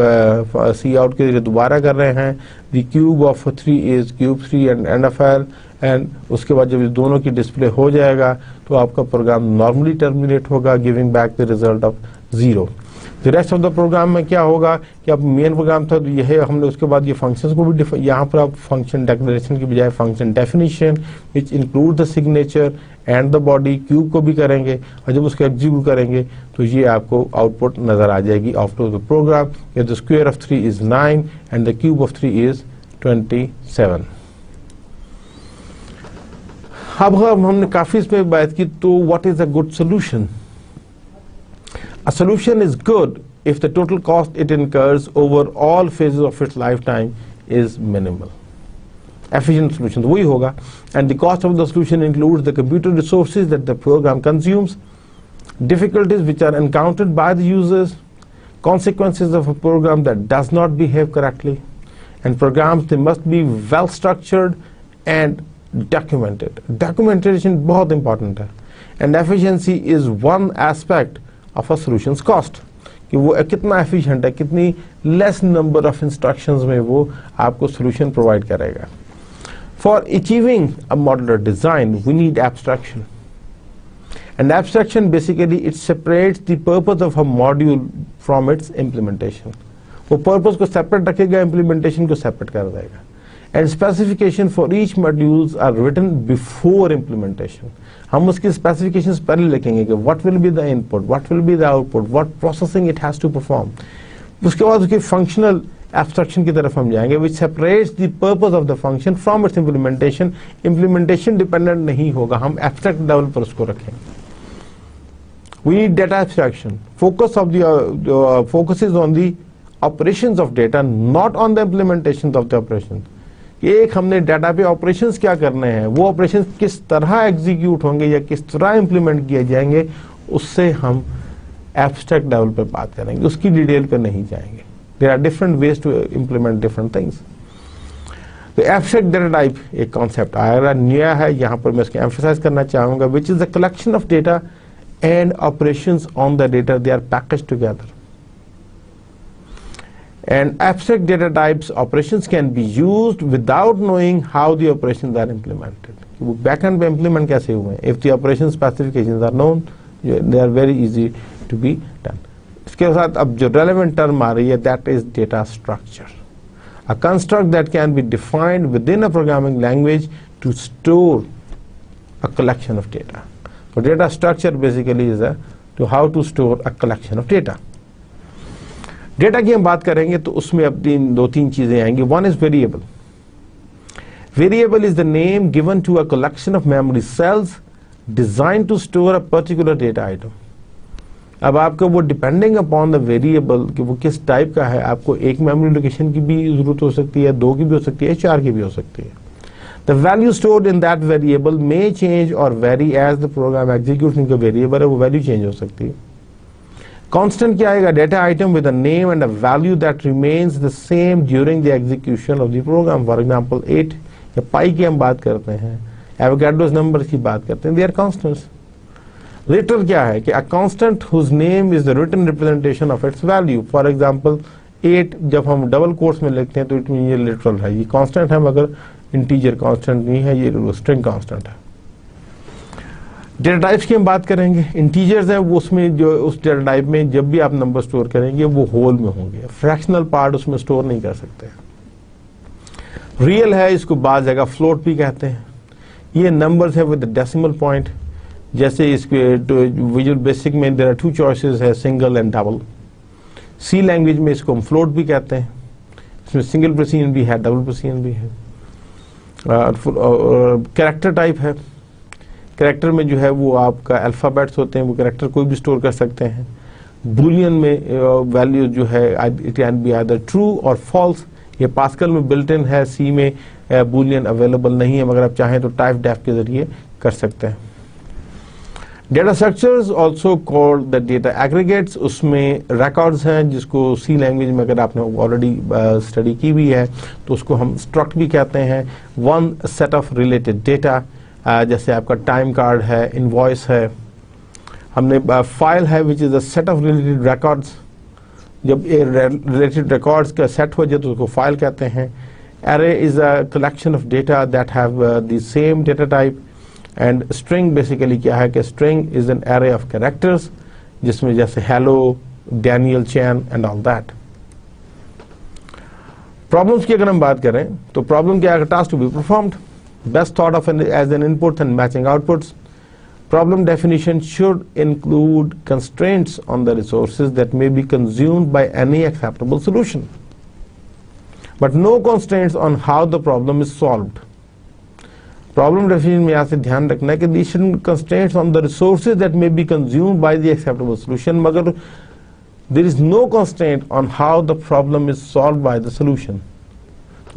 C out के लिए दोबारा कर रहे हैं the cube of 3 is cube 3 and end of L and उसके बाद जब इस दोनों की डिस्प्ले हो जाएगा तो आपका प्रोग्राम नॉर्मली टर्मिनेट होगा giving back the result of 0। तो रेस्ट ऑफ द प्रोग्राम में क्या होगा कि अब मेन प्रोग्राम था तो यह हमने उसके बाद ये फंक्शंस को भी यहाँ पर आप फंक्शन डिक्लेरेशन की बजाय function definition which include the signature and the body cube को भी करेंगे और जब उसको एग्जीक्यूट करेंगे तो ये आपको आउटपुट नजर आ जाएगी after the program the square of 3 is 9 and the cube of 3 is 27। अब हमने काफी इस पे बात की तो what is a good solution? A solution is good if the total cost it incurs over all phases of its lifetime is minimal. Efficient solution वही होगा and the cost of the solution includes the computer resources that the program consumes, difficulties which are encountered by the users, consequences of a program that does not behave correctly, and programs they must be well structured and documented. Documentation बहुत important है and efficiency is one aspect of a solution's cost कि वो कितना efficient है, कितनी less number of instructions में वो आपको solution provide करेगा। For achieving a modular design, we need abstraction. And abstraction basically it separates the purpose of a module from its implementation. वो purpose को separate रखेगा, implementation को separate कर देगा। And specification for each modules are written before implementation. हम उसकी specifications पहले लिखेंगे कि what will be the input, what will be the output, what processing it has to perform. उसके बाद उसकी functional abstraction की तरफ हम जाएंगे which separates the purpose of the function from its implementation. Implementation dependent नहीं होगा, हम abstract level पर उसको रखेंगे। We need data abstraction. Focus is on the operations of data, not on the implementations of the operations. एक हमने data पे operations क्या करने हैं, वो ऑपरेशंस किस तरह एग्जीक्यूट होंगे या किस तरह इंप्लीमेंट किए जाएंगे, उससे हम एब्स्ट्रैक्ट लेवल पे बात करेंगे, उसकी डिटेल पे नहीं जाएंगे। There are different ways to implement different things. तो एब्स्ट्रैक्ट डाटा टाइप एक कॉन्सेप्ट आया नया है, यहाँ पर मैं इसको एम्फसाइज करना चाहूंगा, which is the collection of data and operations on the data, they are packaged together. And abstract data types operations can be used without knowing how the operations are implemented. वो backend पे implement कैसे हुए हैं? If the operation specifications are known, they are very easy to be done. इसके साथ अब जो relevant term आ रही है, that is data structure. a construct that can be defined within a programming language to store a collection of data. So data structure basically is to how to store a collection of data. Data की हम बात करेंगे तो उसमें अब दो तीन चीजें आएंगी. One is variable. Variable is the name given to a collection of memory cells design to store a particular data item. अब आपको वो डिपेंडिंग अपॉन द वेरिएबल कि वो किस टाइप का है, आपको एक मेमोरी लोकेशन की भी जरूरत हो सकती है, दो की भी हो सकती है, चार की भी हो सकती है. The value stored in that variable may change or vary as the program execute. इनका वेरिएबल है वो वैल्यू चेंज हो सकती है. Constant क्या आएगा? Data item with a name and a value that remains the same during the execution of the program. For example 8 या पाई की हम बात करते हैं, Avogadro's numbers की बात करते हैं, they are constants. Literal क्या है कि a constant whose name is the written representation of its value. For example 8 जब हम डबल कोट्स में लिखते हैं तो इट मीन ये लिटरल है, ये कांस्टेंट है, मगर इंटीजर कांस्टेंट नहीं है, ये स्ट्रिंग कांस्टेंट है. डेटा टाइप्स की हम बात करेंगे. इंटीजर्स है वो उसमें जो उस डेटा टाइप में जब भी आप नंबर स्टोर करेंगे वो होल में होंगे, फ्रैक्शनल पार्ट उसमें स्टोर नहीं कर सकते. रियल है, इसको बाद जगह फ्लोट भी कहते हैं. ये नंबर्स है विद डेसिमल पॉइंट. जैसे इसके विजुअल बेसिक में देयर आर टू चॉइसेस है, single and double. C language में इसको हम फ्लोट भी कहते हैं. इसमें सिंगल प्रेसिजन भी है, डबल प्रेसिजन भी है. कैरेक्टर टाइप है. कैरेक्टर में जो है वो आपका अल्फ़ाबेट्स होते हैं, वो कैरेक्टर कोई भी स्टोर कर सकते हैं. बूलियन में वैल्यू जो है it can be either true और फॉल्स. ये पास्कल में बिल्ट इन है, सी में बूलियन अवेलेबल नहीं है, मगर आप चाहें तो टाइप डेफ के जरिए कर सकते हैं. Data structures also called the data aggregates. उसमें रिकॉर्ड्स हैं जिसको सी लैंग्वेज में अगर आपने ऑलरेडी स्टडी की हुई है तो उसको हम स्ट्रक्ट भी कहते हैं. One set of related data, जैसे आपका टाइम कार्ड है, इनवॉइस है. हमने फाइल है which is a set of related records. जब ये रिलेटेड रिकॉर्ड्स का सेट हो जाए तो उसको फाइल कहते हैं. Array is a collection of data that have the same data type. And string basically क्या है कि string is an array of characters जिसमें जैसे hello, Daniel, Chan and all that. Problems की अगर हम बात करें तो प्रॉब्लम क्या है? Task to be performed, best thought of as an input and matching outputs. Problem definition should include constraints on the resources that may be consumed by any acceptable solution, but no constraints on how the problem is solved. Problem definition में यहाँ से ध्यान रखना है कि these should constraints on the resources that may be consumed by the acceptable solution, मगर there is no constraint on how the problem is solved by the solution.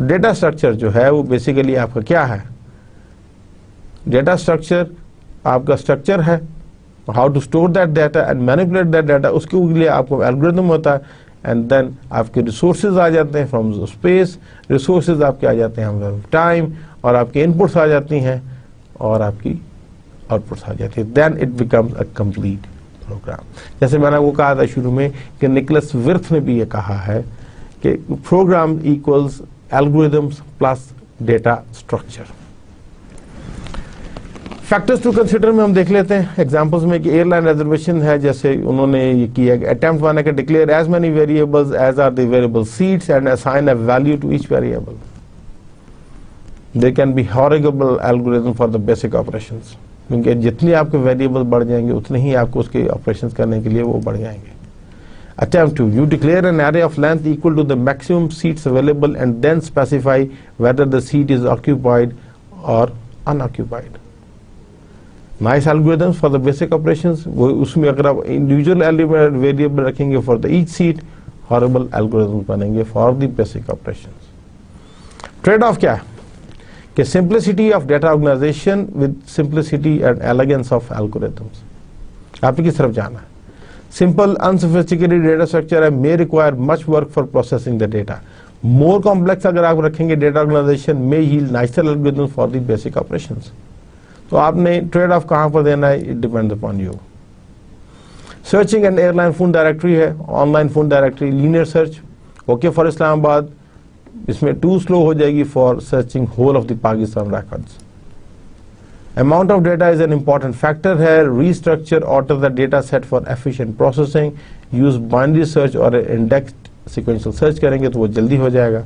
Data structure जो है वो बेसिकली आपका क्या है? डेटा स्ट्रक्चर आपका structure है, how to store that data and manipulate that data. उसके लिए आपको एल्गोरिथम होता है. एंड देन आपके रिसोर्सेज आ जाते हैं फ्रॉम स्पेस, रिसोर्सेज आपके आ जाते हैं फ्रॉम टाइम, और आपके इनपुट्स आ जाती हैं और आपकी आउटपुट्स आ जाती है. Then it becomes a complete program. जैसे मैंने वो कहा था शुरू में कि निकोलस विर्थ ने भी ये कहा है कि program equals algorithms plus data structure. Factors to consider में हम देख लेते हैं एग्जांपल्स में कि एयरलाइन रिजर्वेशन है, जैसे उन्होंने ये किया कि अटेम्प्ट वन है कि declare as many variables as are the variable seats and assign a value to each variable. They can be horizontal algorithm for the basic operations, क्योंकि जितने आपके वेरिएबल बढ़ जाएंगे उतने ही आपको उसके ऑपरेशंस करने के लिए वो बढ़ जाएंगे. Attempt 2, you declare an array of length equal to the maximum seats available and then specify whether the seat is occupied or unoccupied. Nice algorithms for the basic operations. वो उसमें अगर आप individual element variable रखेंगे for the each seat, horrible algorithms बनेंगे for the basic operations. Trade off क्या है कि simplicity of data organization with simplicity and elegance of algorithms. आपने किस तरफ जाना है? Simple, unsophisticated data structure may require much work for processing the data. More complex अगर आप रखेंगे data organization may yield nicer algorithms for the basic operations. तो आपने ट्रेड ऑफ कहाँ पर देना है? It depends upon you. Searching an airline phone directory है, online phone directory, linear search, okay for Islamabad. इसमें too slow हो जाएगी for searching whole of the Pakistan records. Amount of data is an important factor here. Restructure alter the data set for efficient processing. Use binary search और indexed sequential search करेंगे तो वो जल्दी हो जाएगा.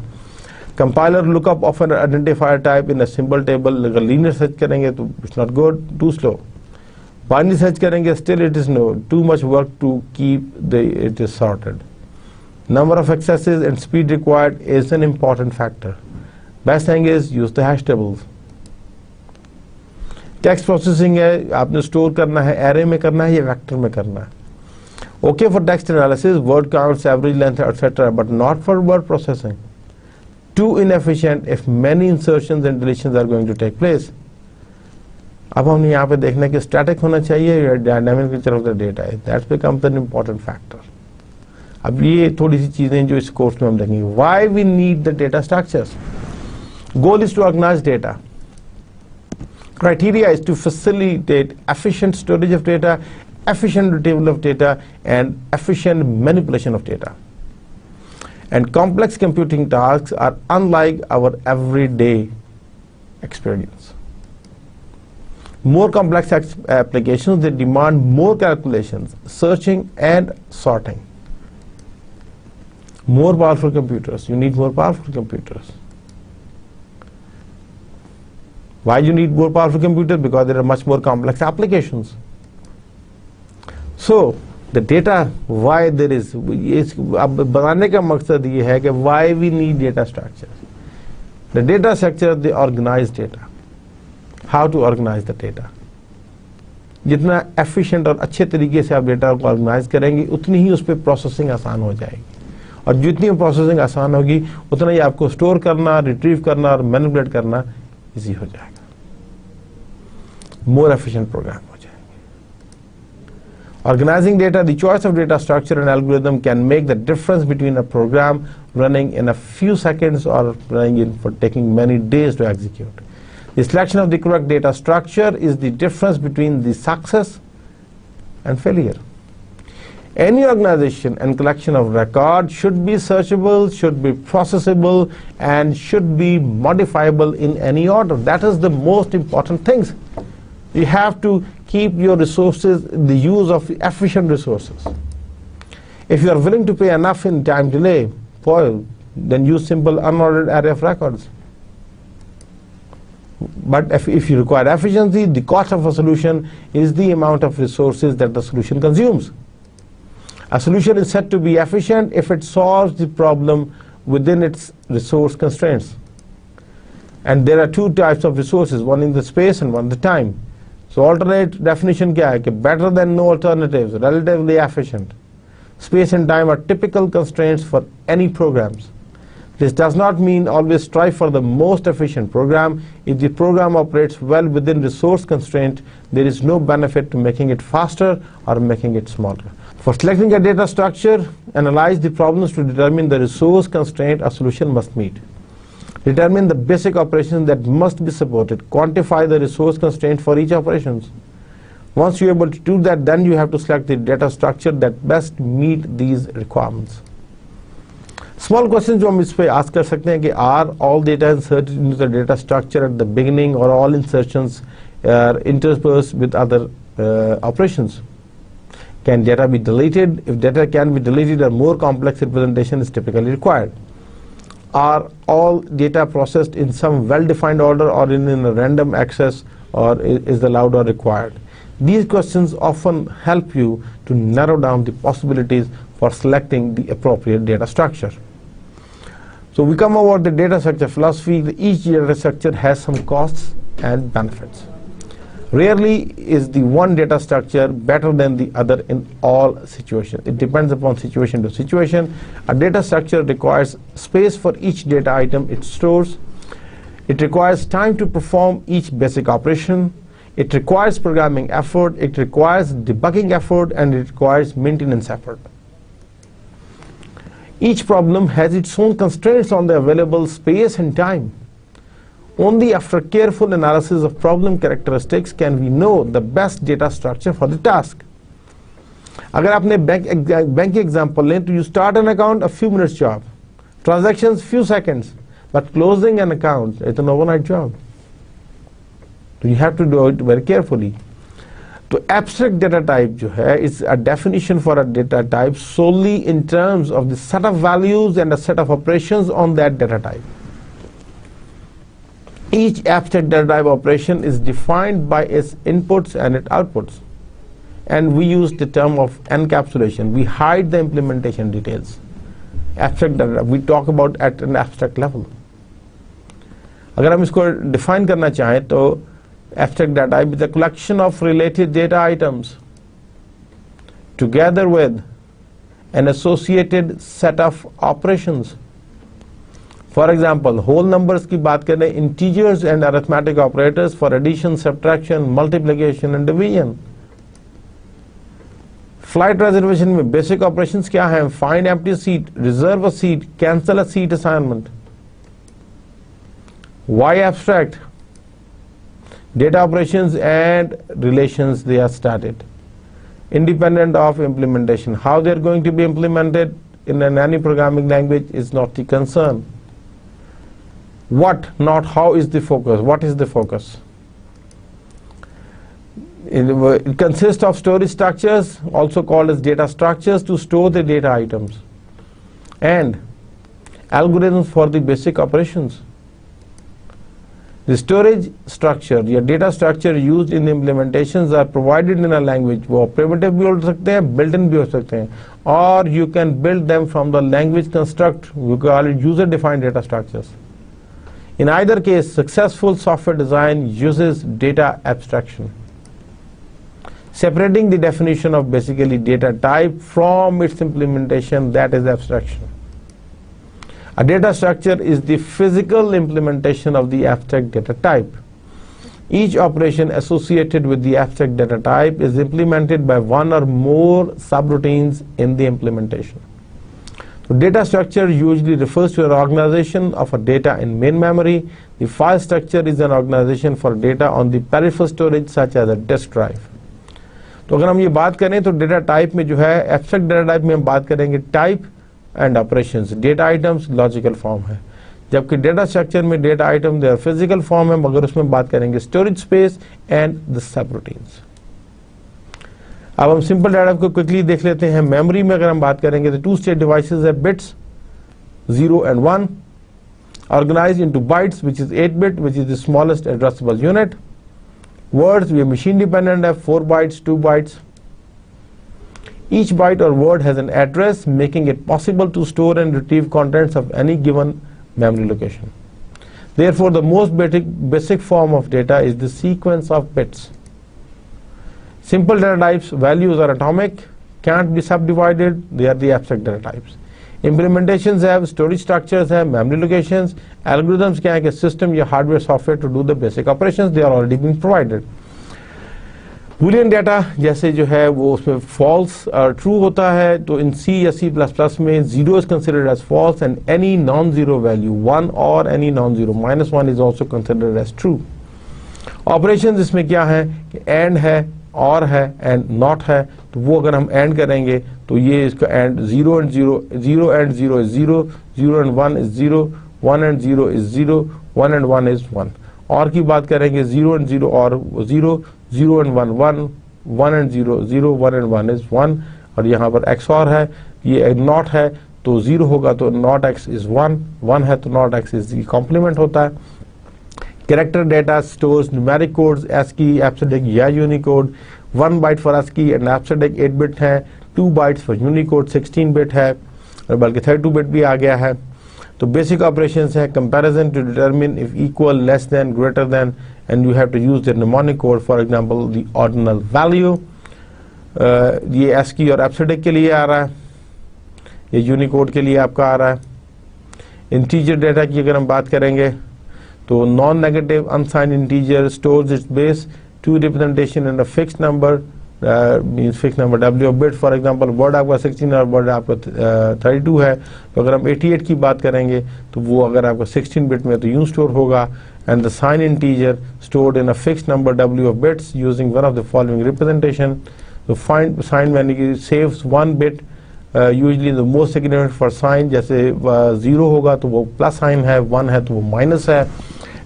Compiler lookup of an identifier type in a symbol table, अगर linear search करेंगे तो it's not good, too slow. Binary search करेंगे, still it is no, too much work to keep it is sorted. Number of accesses and speed required is an important factor. Best thing is use the hash tables. Text processing है, आपने store करना है, array में करना है या vector में करना है. Okay for text analysis, word counts, average length, etc., but not for word processing. Too inefficient if many insertions and deletions are going to take place. अब हम यहाँ पे देखना है कि static होना चाहिए या dynamic nature of the data है. That becomes an important factor. अब ये थोड़ी सी चीजें जो इस कोर्स में हम देखेंगे. Why we need the data structures? Goal is to organize data. Criteria is to facilitate efficient storage of data, efficient retrieval of data, and efficient manipulation of data. And complex computing tasks are unlike our everyday experience. More complex applications, they demand more calculations, searching and sorting. More powerful computers. You need more powerful computers. Why you need more powerful computers? Because there are much more complex applications. So the data, why there is, अब बताने का मकसद ये है कि why we need data structures. The data structure, they organize data. How to organize the data? जितना efficient और अच्छे तरीके से आप डेटा को ऑर्गेनाइज करेंगे उतनी ही उस पर प्रोसेसिंग आसान हो जाएगी, और जितनी प्रोसेसिंग आसान होगी उतना ही आपको स्टोर करना, रिट्रीव करना और मैनिपुलेट करना इजी हो जाएगा. More efficient program. Organizing data, the choice of data structure and algorithm can make the difference between a program running in a few seconds or running in for taking many days to execute. The selection of the correct data structure is the difference between the success and failure. Any organization and collection of records should be searchable, should be processable, and should be modifiable in any order. That is the most important things. You have to keep your resources, the use of efficient resources. If you are willing to pay enough in time delay, then use simple unordered array of records. But if you require efficiency, the cost of a solution is the amount of resources that the solution consumes. A solution is said to be efficient if it solves the problem within its resource constraints. And there are two types of resources, one in the space and one in the time. So alternate definition क्या है कि better than no alternatives, relatively efficient. Space and time are typical constraints for any programs. This does not mean always strive for the most efficient program. If the program operates well within resource constraint, there is no benefit to making it faster or making it smaller. For selecting a data structure, analyze the problems to determine the resource constraint a solution must meet. Determine the basic operations that must be supported. Quantify the resource constraint for each operations. Once you're able to do that, then you have to select the data structure that best meet these requirements. Small questions जो हम इस पे ask कर सकते हैं कि are all data inserted into the data structure at the beginning or all insertions are interspersed with other operations? Can data be deleted? If data can be deleted, a more complex representation is typically required. Are all data processed in some well-defined order or in a random access, or is allowed or required? These questions often help you to narrow down the possibilities for selecting the appropriate data structure. So we come over the data structure philosophy. Each data structure has some costs and benefits. Rarely is the one data structure better than the other in all situations. It depends upon situation to situation. A data structure requires space for each data item it stores. It requires time to perform each basic operation. It requires programming effort. It requires debugging effort, and it requires maintenance effort. Each problem has its own constraints on the available space and time. Only after careful analysis of problem characteristics can we know the best data structure for the task. अगर आपने bank example लें तो you start an account, a few minutes job, transactions few seconds, but closing an account it's an overnight job. So you have to do it very carefully. तो abstract data type जो है is a definition for a data type solely in terms of the set of values and a set of operations on that data type. Each abstract data type operation is defined by its inputs and its outputs. And we use the term of encapsulation. We hide the implementation details. Abstract data, we talk about at an abstract level. अगर हम इसको define करना चाहें तो abstract data type is a collection of related data items together with an associated set of operations. For example, whole numbers की बात करें, integers and arithmetic operators for addition, subtraction, multiplication and division. Flight reservation में basic operations क्या हैं? Find empty seat, reserve a seat, cancel a seat assignment. Why abstract? Data operations and relations, they are started independent of implementation. How they are going to be implemented in any programming language is not the concern. What, not how, is the focus. What is the focus? It consists of storage structures, also called as data structures, to store the data items, and algorithms for the basic operations. The storage structure, your data structure used in the implementations are provided in a language. वो primitive भी हो सकते हैं, built-in भी हो सकते हैं, or you can build them from the language construct. We call it user-defined data structures. In either case, successful software design uses data abstraction, separating the definition of basically data type from its implementation, that is abstraction. A data structure is the physical implementation of the abstract data type. Each operation associated with the abstract data type is implemented by one or more subroutines in the implementation. So data structure usually refers to an organization of a data in main memory. The file structure is an organization for data on the peripheral storage such as a disk drive. तो अगर हम ये बात करें तो data type में जो है, एब्स्ट्रैक्ट डेटा टाइप में हम बात करेंगे type and operations. Data items logical form है, जबकि डेटा स्ट्रक्चर में data item their physical form है, मगर उसमें बात करेंगे storage space and the subroutines. अब हम सिंपल डाटा को क्विकली देख लेते हैं. मेमोरी में अगर हम बात करेंगे तो टू स्टेट डिवाइसेस है, bits 0 and 1 organized into bytes, which is 8 bit, which is the smallest addressable unit. Words, we are machine dependent, have 4 bytes, 2 bytes. Each byte or word has an address, making it possible to store and retrieve contents of any given memory location. Therefore, the most basic form of data is the sequence of bits. Simple data types, values are atomic, can't be subdivided, they are the abstract data types. Implementations have storage structures, have memory locations. Algorithms क्या है कि system या hardware software to do the basic operations, they are already being provided. Boolean data जैसे जो है वो उसमें false और true होता है, तो in C या C++ में 0 is considered as false and any non-zero value 1 or any non-zero -1 is also considered as true. Operations इसमें क्या है कि and है, और है एंड नॉट है, तो वो अगर हम एंड करेंगे तो ये इसका and 0 and 0, 0 and 0 is 0, 0 and 1 is 0, 1 and 0 is 0, 1 and 1 is 1. और की बात करेंगे 0 and 0 और 0, 0 and 1 1, 1 and 0 0, 1 and 1 is 1. और यहाँ पर x और है, ये नॉट है तो 0 होगा तो नॉट x is 1, 1 है तो नॉट x is कॉम्प्लीमेंट होता है. Character data stores numeric codes, ASCII, ABCDIC या Unicode. 1 byte for ASCII and ABCDIC 8 bit है, 2 bytes for Unicode 16 bit है, और बल्कि 32 bit भी आ गया है. तो basic operations है comparison to determine if equal, less than, greater than, and you have to use the mnemonic code, for example the ordinal value. ये ASCII और ABCDIC के लिए आ रहा है, ये Unicode के लिए आपका आ रहा है. Integer data की अगर हम बात करेंगे तो non-negative unsigned integer stores its base to representation in a fixed number, means fixed number w of bit. For example word आपका 16 और word आपका 32 है, तो अगर हम 88 की बात करेंगे तो वो अगर आपका 16 बिट में तो यूं स्टोर होगा. and the signed integer stored in a fixed number w of bits using one of the following representation. So find sign when it saves 1 bit, usually the most significant for sign, जैसे 0 होगा तो वो plus sign है, 1 है तो वो minus है.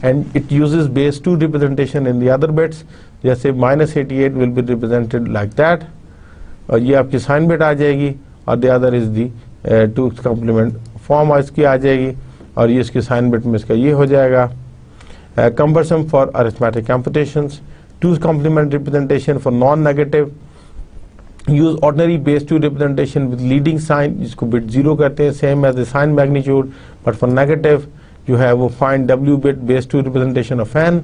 And it uses base 2 representation in the other bits. जैसे -88 will be represented like that, और ये आपकी साइन बिट आ जाएगी, और the other is the 2's complement form इसकी आ जाएगी, और ये इसकी साइन बिट में इसका ये हो जाएगा. cumbersome for arithmetic computations. Choose complement representation for non-negative. Use ordinary base 2 representation with leading sign, जिसको bit 0 करते हैं, same as the sign magnitude, but for negative जो है वो find w bit base 2 representation of n,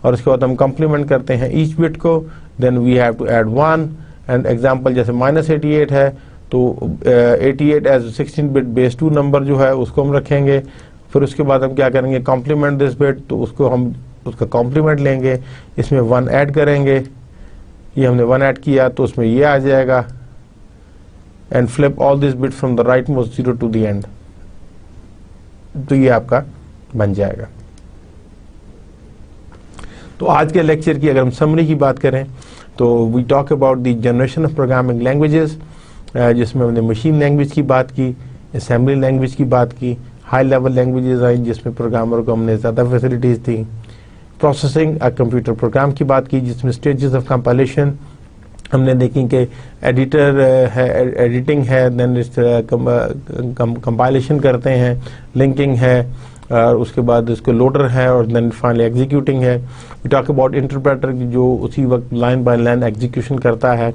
और उसके बाद हम complement करते हैं each bit को, then we have to add 1, and example जैसे -88 है तो 88 as 16 bit base 2 number जो है उसको हम रखेंगे, फिर उसके बाद हम क्या करेंगे complement this bit, तो उसको हम उसका complement लेंगे, इसमें 1 ऐड करेंगे, ये हमने 1 ऐड किया तो उसमें ये आ जाएगा, and flip all this bit from the rightmost 0 to the end, तो ये आपका बन जाएगा। तो आज के लेक्चर की अगर हम समरी की बात करें तो we talk about the generation of programming languages, जिसमें हमने मशीन लैंग्वेज की बात की, असेंबली लैंग्वेज की बात की, हाई लेवल लैंग्वेजेस आई जिसमें प्रोग्रामर को हमने ज़्यादा फैसिलिटीज़ दी, प्रोसेसिंग कंप्यूटर प्रोग्राम की बात की जिसमें स्टेजेस ऑफ कंपाइलेशन हमने देखी कि एडिटर है, एडिटिंग है, देन कंपाइलेशन करते हैं, लिंकिंग है, और उसके बाद इसको लोडर है, और देन फाइनली एग्जीक्यूटिंग है। वी टॉक अबाउट इंटरप्रेटर जो उसी वक्त लाइन बाय लाइन एग्जीक्यूशन करता है।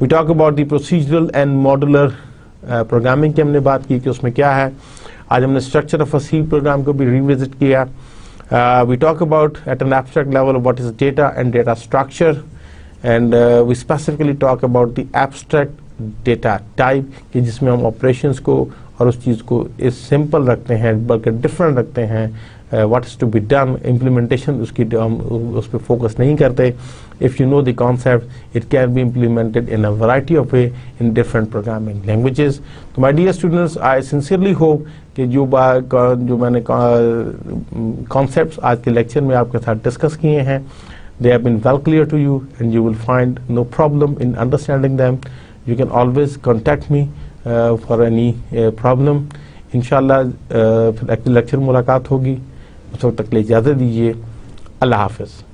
We talk about the procedural and modular programming की हमने बात की कि उसमें क्या है। आज हमने structure of a C program को भी रिविजिट किया। We talk about at an abstract level what is data and data structure, and we specifically talk about the abstract data type कि जिसमें हम operations को और उस चीज़ को इस simple रखते हैं बल्कि different रखते हैं, what is to be done, implementation उसकी हम उस पर focus नहीं करते। If you know the concept, it can be implemented in a variety of way in different programming languages. So my dear students, I sincerely hope कि जो मैंने concepts आज के lecture में आपके साथ discuss किए हैं, they have been well clear to you and you will find no problem in understanding them. You can always contact me for any problem. इंशाल्लाह फिर अगले lecture मुलाकात होगी, उस वक्त तक के लिए इजाज़त दीजिए। अल्लाह हाफ़िज़।